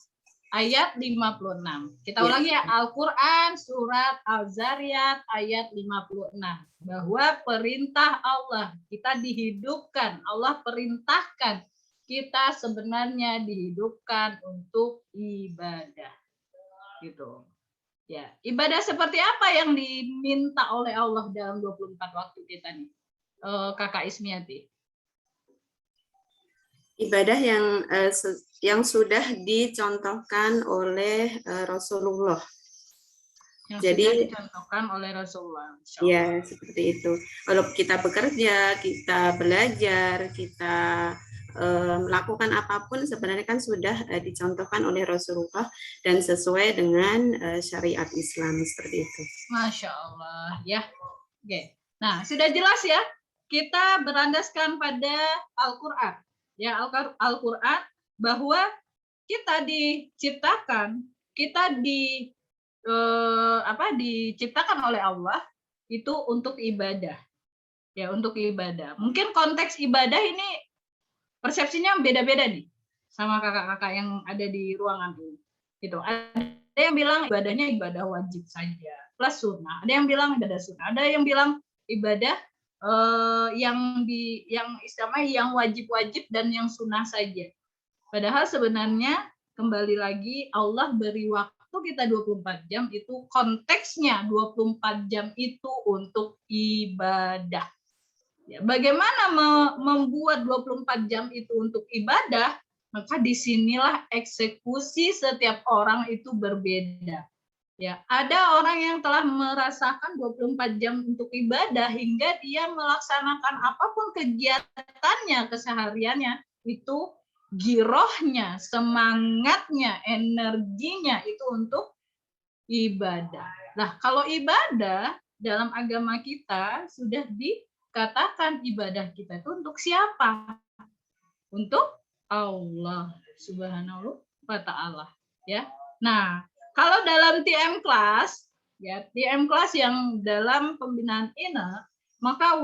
Ayat 56. Kita ulangi ya, Al-Quran surat Al-Zariyat ayat 56. Bahwa perintah Allah, kita dihidupkan, Allah perintahkan kita sebenarnya dihidupkan untuk ibadah. Gitu. Ya, ibadah seperti apa yang diminta oleh Allah dalam 24 waktu kita nih? Kakak Ismiati. Ibadah yang sudah dicontohkan oleh Rasulullah. Yang Jadi sudah dicontohkan oleh Rasulullah. Ya, seperti itu. Kalau kita bekerja, kita belajar, kita melakukan apapun sebenarnya kan sudah dicontohkan oleh Rasulullah dan sesuai dengan syariat Islam, seperti itu. Masya Allah ya. Oke. Nah, sudah jelas ya. Kita berlandaskan pada Al-Quran. Ya, Al-Quran bahwa kita diciptakan, kita diciptakan oleh Allah itu untuk ibadah. Ya, untuk ibadah. Mungkin konteks ibadah ini persepsinya beda-beda nih sama kakak-kakak yang ada di ruangan ini. Gitu. Ada yang bilang ibadahnya ibadah wajib saja plus sunnah. Ada yang bilang ibadah sunnah. Ada yang bilang ibadah yang istilahnya yang wajib-wajib dan yang sunnah saja. Padahal sebenarnya kembali lagi Allah beri waktu kita 24 jam itu konteksnya 24 jam itu untuk ibadah. Ya, bagaimana membuat 24 jam itu untuk ibadah, maka disinilah eksekusi setiap orang itu berbeda. Ya, ada orang yang telah merasakan 24 jam untuk ibadah hingga dia melaksanakan apapun kegiatannya, kesehariannya, itu girohnya, semangatnya, energinya itu untuk ibadah. Nah, kalau ibadah dalam agama kita sudah dikatakan ibadah kita itu untuk siapa? Untuk Allah Subhanahu wa Ta'ala. Ya. Nah, kalau dalam TM Class, ya TM Class yang dalam pembinaan INA, maka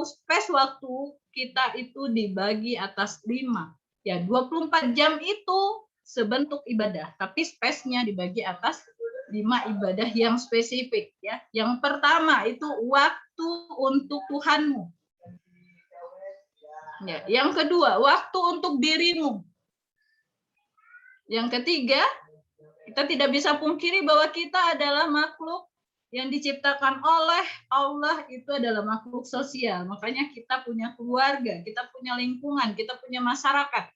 space waktu kita itu dibagi atas 5. Ya, 24 jam itu sebentuk ibadah, tapi space-nya dibagi atas 5 ibadah yang spesifik ya. Yang pertama itu waktu untuk Tuhanmu. Ya, yang kedua, waktu untuk dirimu. Yang ketiga, kita tidak bisa pungkiri bahwa kita adalah makhluk yang diciptakan oleh Allah, itu adalah makhluk sosial. Makanya kita punya keluarga, kita punya lingkungan, kita punya masyarakat.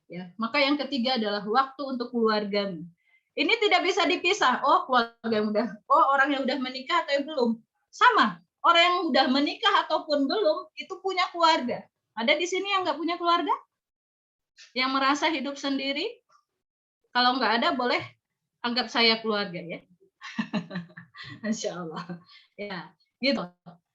Ya, maka yang ketiga adalah waktu untuk keluargamu. Ini tidak bisa dipisah. Oh, keluarga yang orang yang udah menikah atau yang belum. Sama, orang yang udah menikah ataupun belum itu punya keluarga. Ada di sini yang nggak punya keluarga? Yang merasa hidup sendiri? Kalau nggak ada, boleh anggap saya keluarga ya. Insya Allah. Ya, gitu.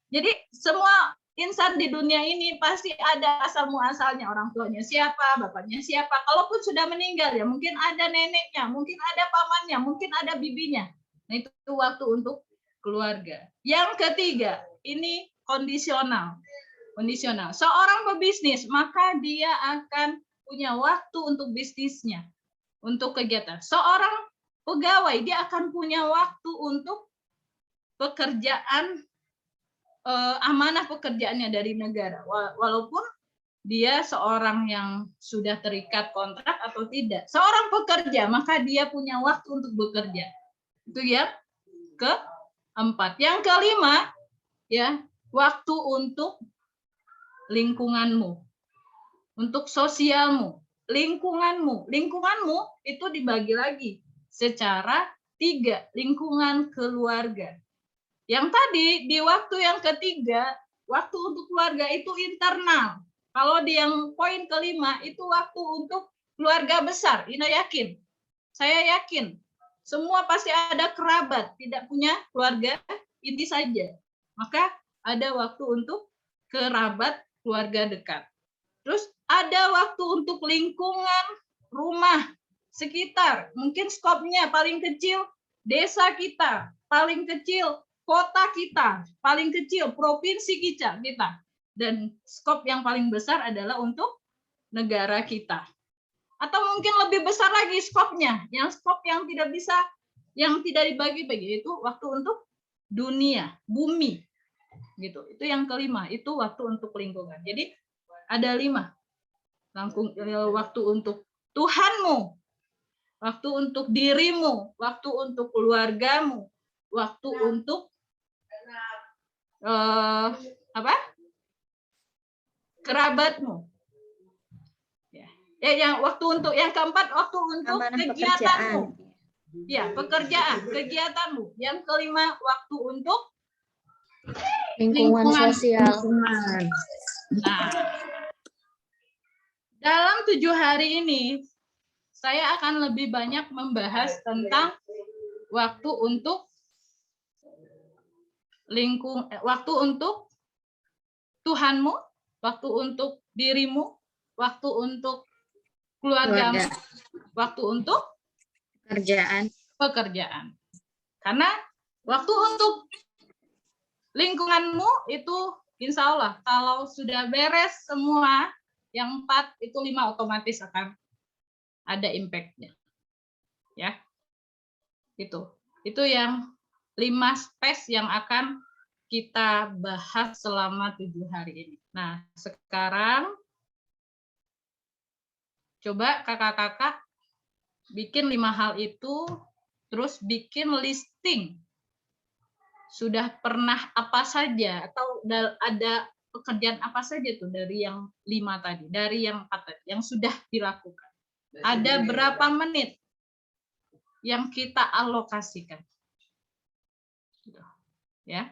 Jadi semua insan di dunia ini pasti ada asal muasalnya, orang tuanya siapa, bapaknya siapa. Kalaupun sudah meninggal ya, mungkin ada neneknya, mungkin ada pamannya, mungkin ada bibinya. Nah, itu waktu untuk keluarga. Yang ketiga, ini kondisional. Kondisional. Seorang pebisnis, maka dia akan punya waktu untuk bisnisnya, untuk kegiatan. Seorang pegawai, dia akan punya waktu untuk pekerjaan, amanah pekerjaannya dari negara, walaupun dia seorang yang sudah terikat kontrak atau tidak. Seorang pekerja, maka dia punya waktu untuk bekerja. Itu yang keempat. Yang kelima, ya, waktu untuk lingkunganmu, untuk sosialmu, lingkunganmu. Lingkunganmu itu dibagi lagi secara 3, lingkungan keluarga. Yang tadi di waktu yang ketiga, waktu untuk keluarga itu internal. Kalau di yang poin kelima itu waktu untuk keluarga besar. Ina yakin, saya yakin, semua pasti ada kerabat, tidak punya keluarga inti saja. Maka ada waktu untuk kerabat, keluarga dekat. Terus ada waktu untuk lingkungan, rumah, sekitar. Mungkin skopnya paling kecil desa kita, paling kecil kota kita, paling kecil provinsi kita, dan skop yang paling besar adalah untuk negara kita. Atau mungkin lebih besar lagi skopnya, yang skop yang tidak bisa, yang tidak dibagi-bagi, itu waktu untuk dunia, bumi, gitu. Itu yang kelima, itu waktu untuk lingkungan. Jadi ada 5, waktu untuk Tuhanmu, waktu untuk dirimu, waktu untuk keluargamu, waktu untuk kerabatmu. Ya, yang waktu untuk yang keempat, waktu untuk kegiatanmu. Ya, pekerjaan, kegiatanmu. Yang kelima, waktu untuk Lingkungan sosial. Nah, dalam 7 hari ini, saya akan lebih banyak membahas tentang waktu untuk waktu untuk Tuhanmu, waktu untuk dirimu, waktu untuk keluargamu, waktu untuk pekerjaan. Karena waktu untuk lingkunganmu itu insya Allah kalau sudah beres semua, yang 4 itu 5 otomatis akan ada impact-nya. Ya. Itu yang 5 space yang akan kita bahas selama 7 hari ini. Nah, sekarang coba kakak-kakak bikin 5 hal itu, terus bikin listing. Sudah pernah apa saja, atau ada pekerjaan apa saja tuh dari yang 5 tadi, dari yang 4 tadi, yang sudah dilakukan. Ada berapa menit yang kita alokasikan. Ya,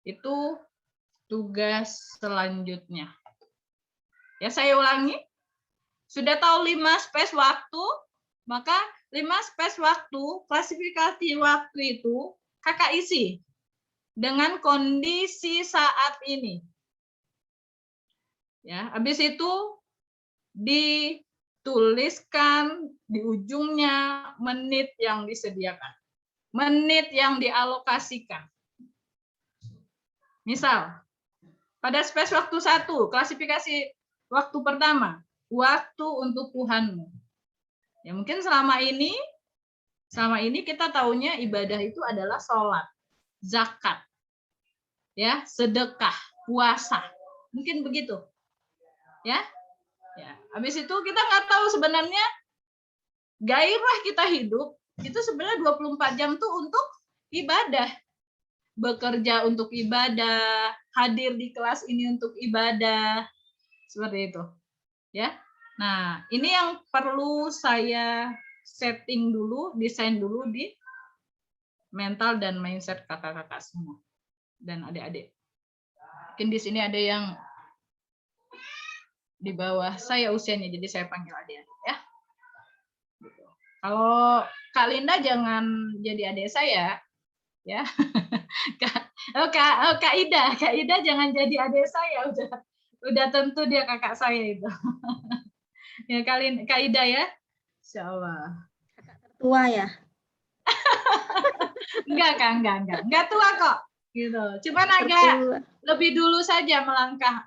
itu tugas selanjutnya. Ya, saya ulangi. Sudah tahu 5 space waktu, maka 5 space waktu, klasifikasi waktu itu kakak isi dengan kondisi saat ini. Ya, habis itu dituliskan di ujungnya menit yang disediakan, menit yang dialokasikan. Misal, pada space waktu 1, klasifikasi waktu pertama, waktu untuk Tuhanmu. Ya, mungkin selama ini Selama ini kita taunya ibadah itu adalah sholat, zakat, ya, sedekah, puasa. Mungkin begitu. Ya. Ya. Habis itu kita nggak tahu sebenarnya gairah kita hidup itu sebenarnya 24 jam tuh untuk ibadah. Bekerja untuk ibadah, hadir di kelas ini untuk ibadah. Seperti itu. Ya. Nah, ini yang perlu saya setting dulu, desain dulu di mental dan mindset kakak-kakak semua dan adik-adik. Mungkin di sini ada yang di bawah saya usianya, jadi saya panggil adik-adik ya. Kalau Kak Linda jangan jadi adik saya, ya. Kak Ida jangan jadi adik saya, udah tentu dia kakak saya itu. Ya Kak Ida ya, Insya Allah. Kakak tertua ya? Enggak tua kok. Gitu. Cuman agak lebih dulu saja melangkah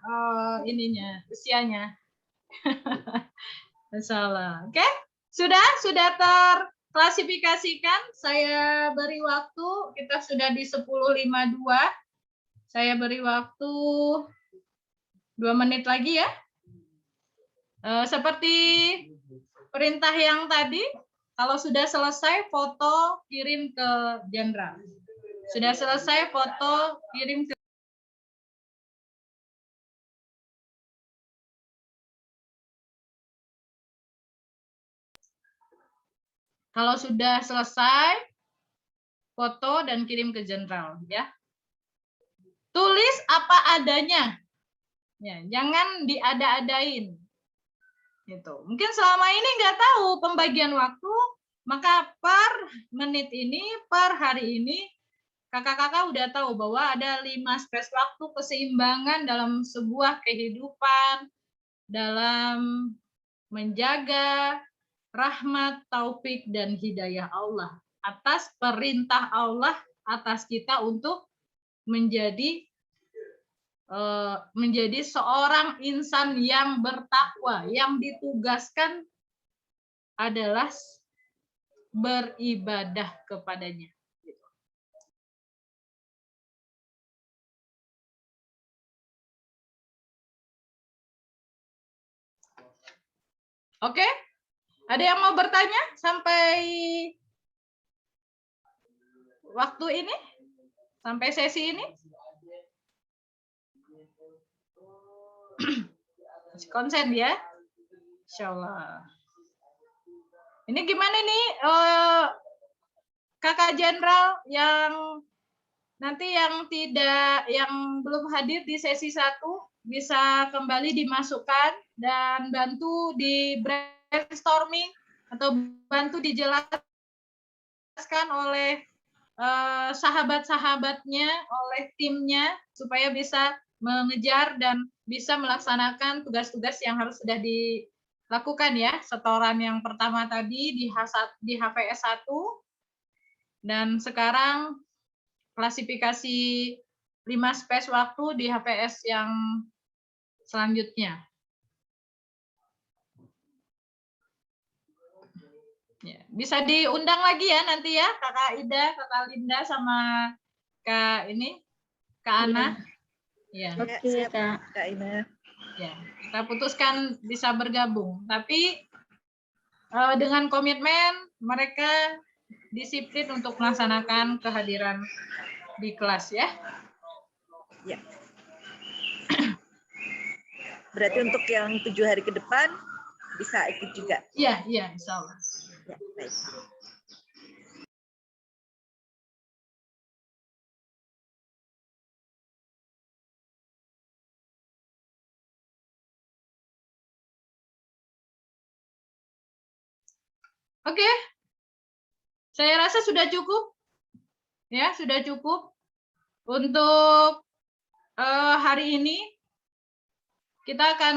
usianya. Insya Oke? Sudah terklasifikasikan. Saya beri waktu, kita sudah di 10.52. Saya beri waktu 2 menit lagi ya. Seperti perintah yang tadi, kalau sudah selesai foto kirim ke jenderal. Sudah selesai foto kirim ke Kalau sudah selesai, foto dan kirim ke jenderal, ya. Tulis apa adanya, ya, jangan diada-adain. Gitu. Mungkin selama ini nggak tahu pembagian waktu, maka per menit ini, per hari ini, kakak-kakak udah tahu bahwa ada 5 space waktu keseimbangan dalam sebuah kehidupan, dalam menjaga rahmat, taufik, dan hidayah Allah atas perintah Allah atas kita untuk menjadi seorang insan yang bertakwa, yang ditugaskan adalah beribadah kepadanya. Oke? Ada yang mau bertanya sampai waktu ini? Sampai sesi ini? Masih konsen ya? Insya Allah. Ini gimana nih kakak jenderal yang nanti yang belum hadir di sesi 1 bisa kembali dimasukkan dan bantu di brainstorming atau bantu dijelaskan oleh sahabat-sahabatnya, oleh timnya supaya bisa mengejar dan bisa melaksanakan tugas-tugas yang harus sudah dilakukan ya. Setoran yang pertama tadi di HVS 1 dan sekarang klasifikasi 5 space waktu di HVS yang selanjutnya. Ya, bisa diundang lagi ya nanti ya Kakak Ida, Kakak Linda sama Kak Ana. Ya. Oke, Kak Ina. Ya, kita putuskan bisa bergabung. Tapi dengan komitmen mereka disiplin untuk melaksanakan kehadiran di kelas ya. Ya. Berarti untuk yang 7 hari ke depan bisa ikut juga. Iya, insya Allah. Ya, baik. Oke, saya rasa sudah cukup, ya sudah cukup untuk hari ini. Kita akan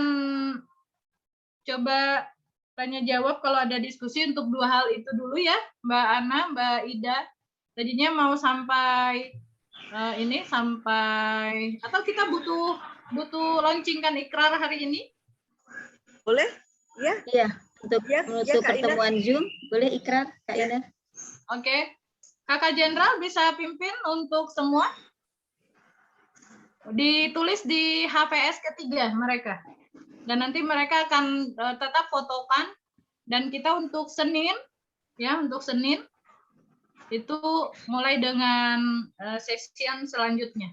coba tanya jawab kalau ada diskusi untuk 2 hal itu dulu ya, Mbak Ana, Mbak Ida. Tadinya mau sampai atau kita butuh launchingkan ikrar hari ini? Boleh? Ya. Iya. Untuk menutup pertemuan Zoom, boleh ikrar, Kak Ina? Oke. Kakak Jenderal bisa pimpin untuk semua? Ditulis di HVS ketiga mereka. Dan nanti mereka akan tetap fotokan. Dan kita untuk Senin, ya untuk Senin, itu mulai dengan session selanjutnya.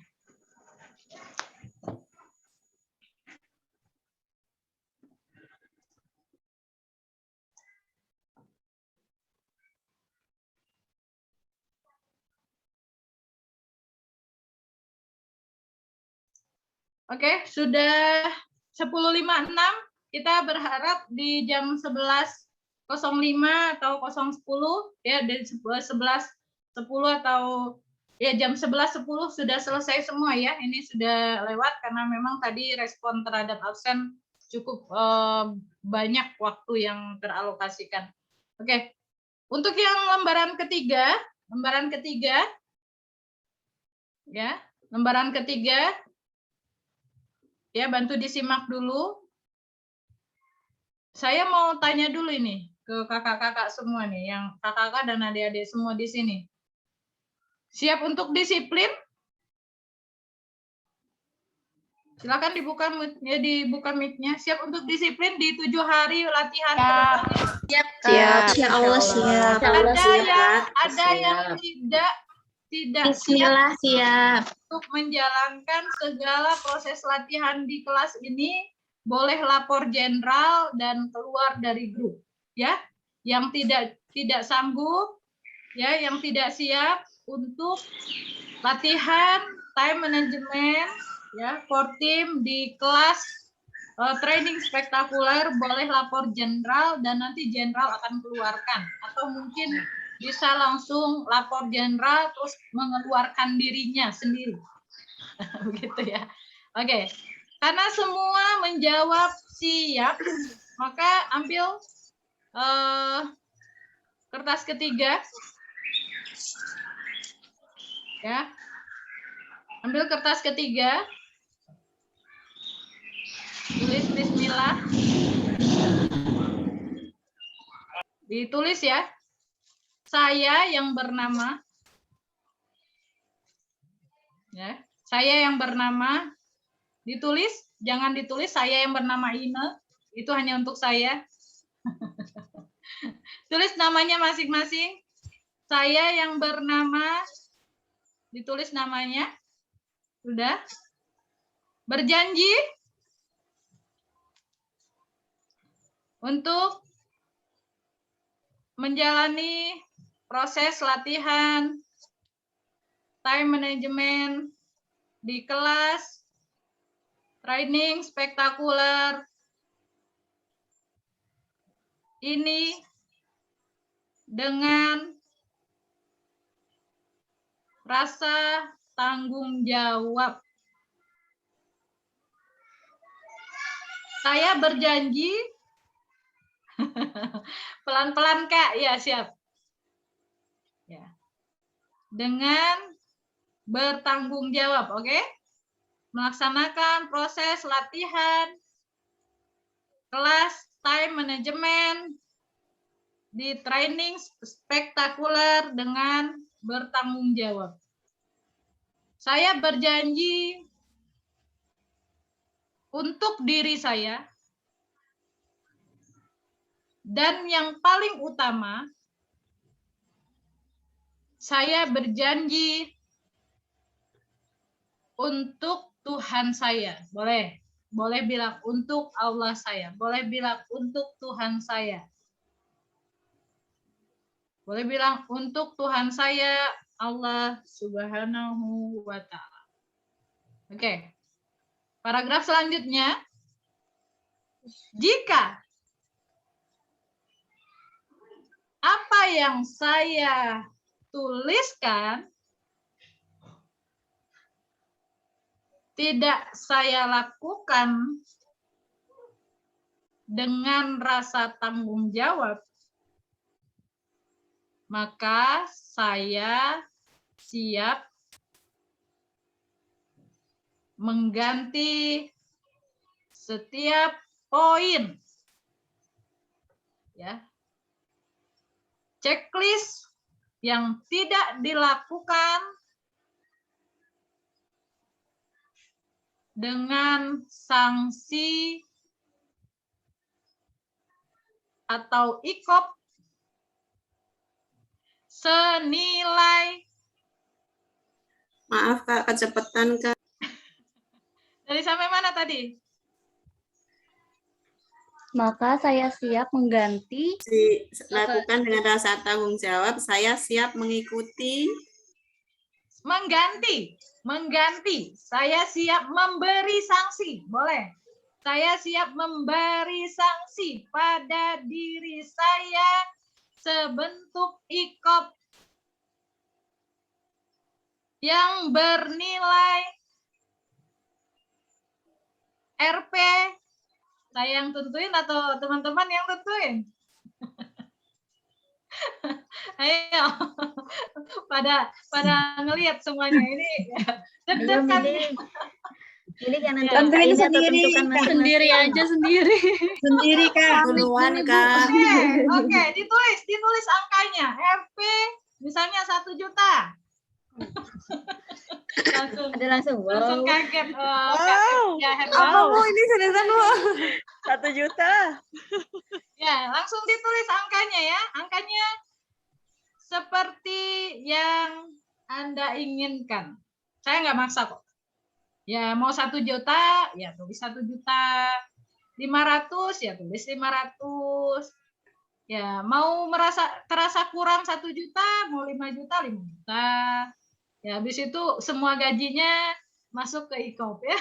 Oke, sudah 10.56. Kita berharap di jam 11.05 atau 010 ya, dari 11.10 atau ya jam 11.10 sudah selesai semua ya. Ini sudah lewat karena memang tadi respon terhadap absen cukup banyak waktu yang teralokasikan. Oke. Untuk yang lembaran ketiga ya, lembaran ketiga ya, bantu disimak dulu. Saya mau tanya dulu ini ke kakak-kakak semua nih, yang kakak-kakak dan adik-adik semua di sini. Siap untuk disiplin? Silakan dibuka mic-nya. Siap untuk disiplin di 7 hari latihan ke depan? Siap. Ya Allah siap. Ada yang tidak siap untuk menjalankan segala proses latihan di kelas ini, boleh lapor jenderal dan keluar dari grup ya. Yang tidak sanggup ya, yang tidak siap untuk latihan time management ya for team di kelas training spektakuler, boleh lapor jenderal dan nanti jenderal akan keluarkan, atau mungkin bisa langsung lapor jenderal terus mengeluarkan dirinya sendiri. Begitu ya. Oke. Karena semua menjawab siap, maka ambil kertas ketiga. Ya. Ambil kertas ketiga. Tulis bismillah. Ditulis ya. Saya yang bernama, ya, saya yang bernama, ditulis, jangan ditulis saya yang bernama Ine, itu hanya untuk saya. Tulis namanya masing-masing. Saya yang bernama, ditulis namanya, sudah. Berjanji untuk menjalani proses latihan time management di kelas training spektakuler ini dengan rasa tanggung jawab. Saya berjanji, pelan-pelan Kak, ya siap. Ya. Dengan bertanggung jawab, oke? Melaksanakan proses latihan kelas time management di training spektakuler dengan bertanggung jawab. Saya berjanji untuk diri saya, dan yang paling utama, saya berjanji untuk Tuhan saya. Boleh bilang untuk Allah saya. Boleh bilang untuk Tuhan saya. Boleh bilang untuk Tuhan saya, Allah Subhanahu wa Ta'ala. Oke. Paragraf selanjutnya. Jika apa yang saya tuliskan tidak saya lakukan dengan rasa tanggung jawab, maka saya siap mengganti setiap poin. Ya. Checklist yang tidak dilakukan dengan sanksi atau ikop senilai. Maaf Kak, kecepatan Kak. Dari sampai mana tadi? Maka saya siap mengganti. Lakukan dengan rasa tanggung jawab. Saya siap mengikuti. Mengganti. Saya siap memberi sanksi. Boleh. Saya siap memberi sanksi pada diri saya sebentuk ikop yang bernilai RP. Saya yang tentuin atau teman-teman yang tentuin? Ayo, pada ngelihat semuanya ini deg-degan. Ini kan nanti Tentuin ini atau sendiri, tentukan masing-masing. Sendiri aja sendiri. Sendiri Kak. Duluan Kak. Oke, ditulis angkanya. RP misalnya 1 juta. langsung langsung kaget. Wow. Ya, Apa Bu ini seriusan Bu? 1 juta. Ya, langsung ditulis angkanya ya. Angkanya seperti yang Anda inginkan. Saya nggak maksa kok. Ya, mau 1 juta, ya tulis 1 juta. 500, ya tulis 500. Ya, mau terasa kurang 1 juta, mau 5 juta, 5 juta. Ya, habis itu semua gajinya masuk ke ikop ya.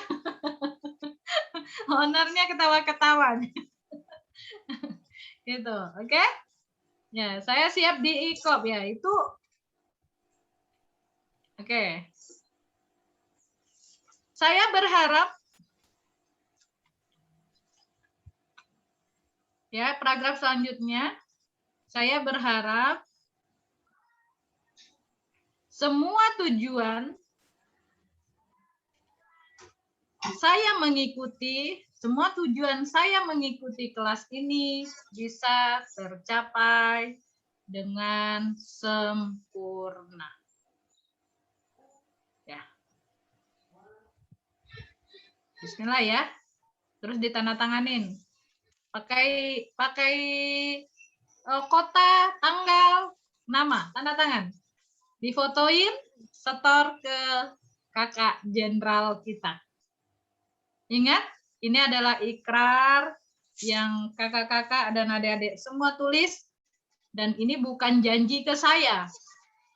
Ownernya ketawa-ketawa. Gitu, oke? Ya, saya siap di ikop ya, itu. Oke. Saya berharap ya, paragraf selanjutnya, saya berharap semua tujuan saya mengikuti kelas ini bisa tercapai dengan sempurna. Ya. Bismillah ya. Terus ditandatanganin. Pakai kota, tanggal, nama, tanda tangan. Difotoin, setor ke kakak jenderal kita. Ingat, ini adalah ikrar yang kakak-kakak dan adik-adik semua tulis, dan ini bukan janji ke saya.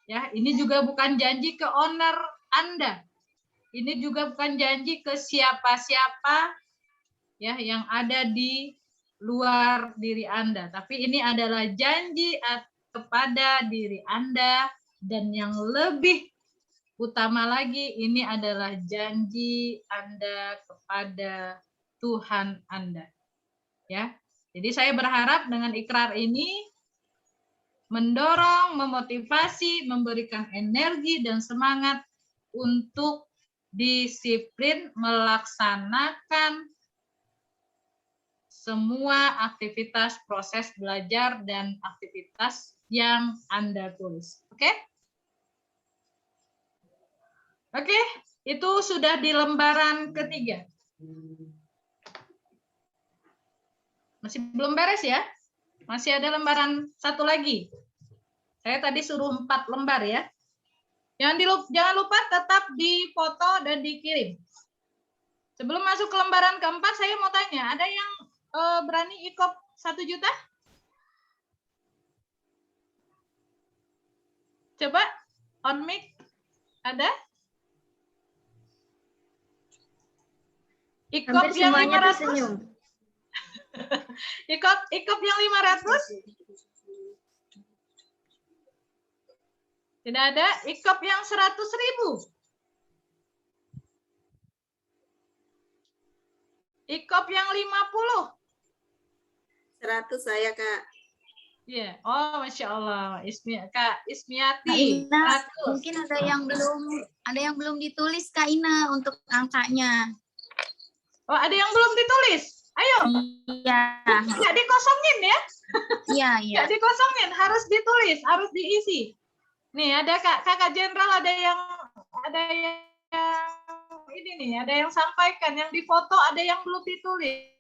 Ya, ini juga bukan janji ke owner Anda. Ini juga bukan janji ke siapa-siapa ya yang ada di luar diri Anda, tapi ini adalah janji kepada diri Anda, dan yang lebih utama lagi ini adalah janji Anda kepada Tuhan Anda. Ya. Jadi saya berharap dengan ikrar ini mendorong, memotivasi, memberikan energi dan semangat untuk disiplin melaksanakan semua aktivitas proses belajar dan aktivitas yang Anda tulis. Oke? Oke, itu sudah di lembaran ketiga. Masih belum beres ya? Masih ada lembaran 1 lagi. Saya tadi suruh 4 lembar ya. Jangan lupa tetap difoto dan dikirim. Sebelum masuk ke lembaran keempat, saya mau tanya, ada yang berani ikop 1 juta? Coba on mic, ada? Ikop yang 500? Ikop yang 500? Tidak ada. Ikop yang 100.000? Ikop yang 50? 100 saya Kak. Iya. Oh, Masya Allah. Kak Ismiati. Mungkin ada yang belum ditulis Kak Ina untuk angkanya. Oh, ada yang belum ditulis? Ayo. Iya. Nggak dikosongin ya? Iya. Nggak dikosongin, harus ditulis, harus diisi. Nih ada kakak jenderal, ada yang ini nih, ada yang sampaikan, yang di foto ada yang belum ditulis.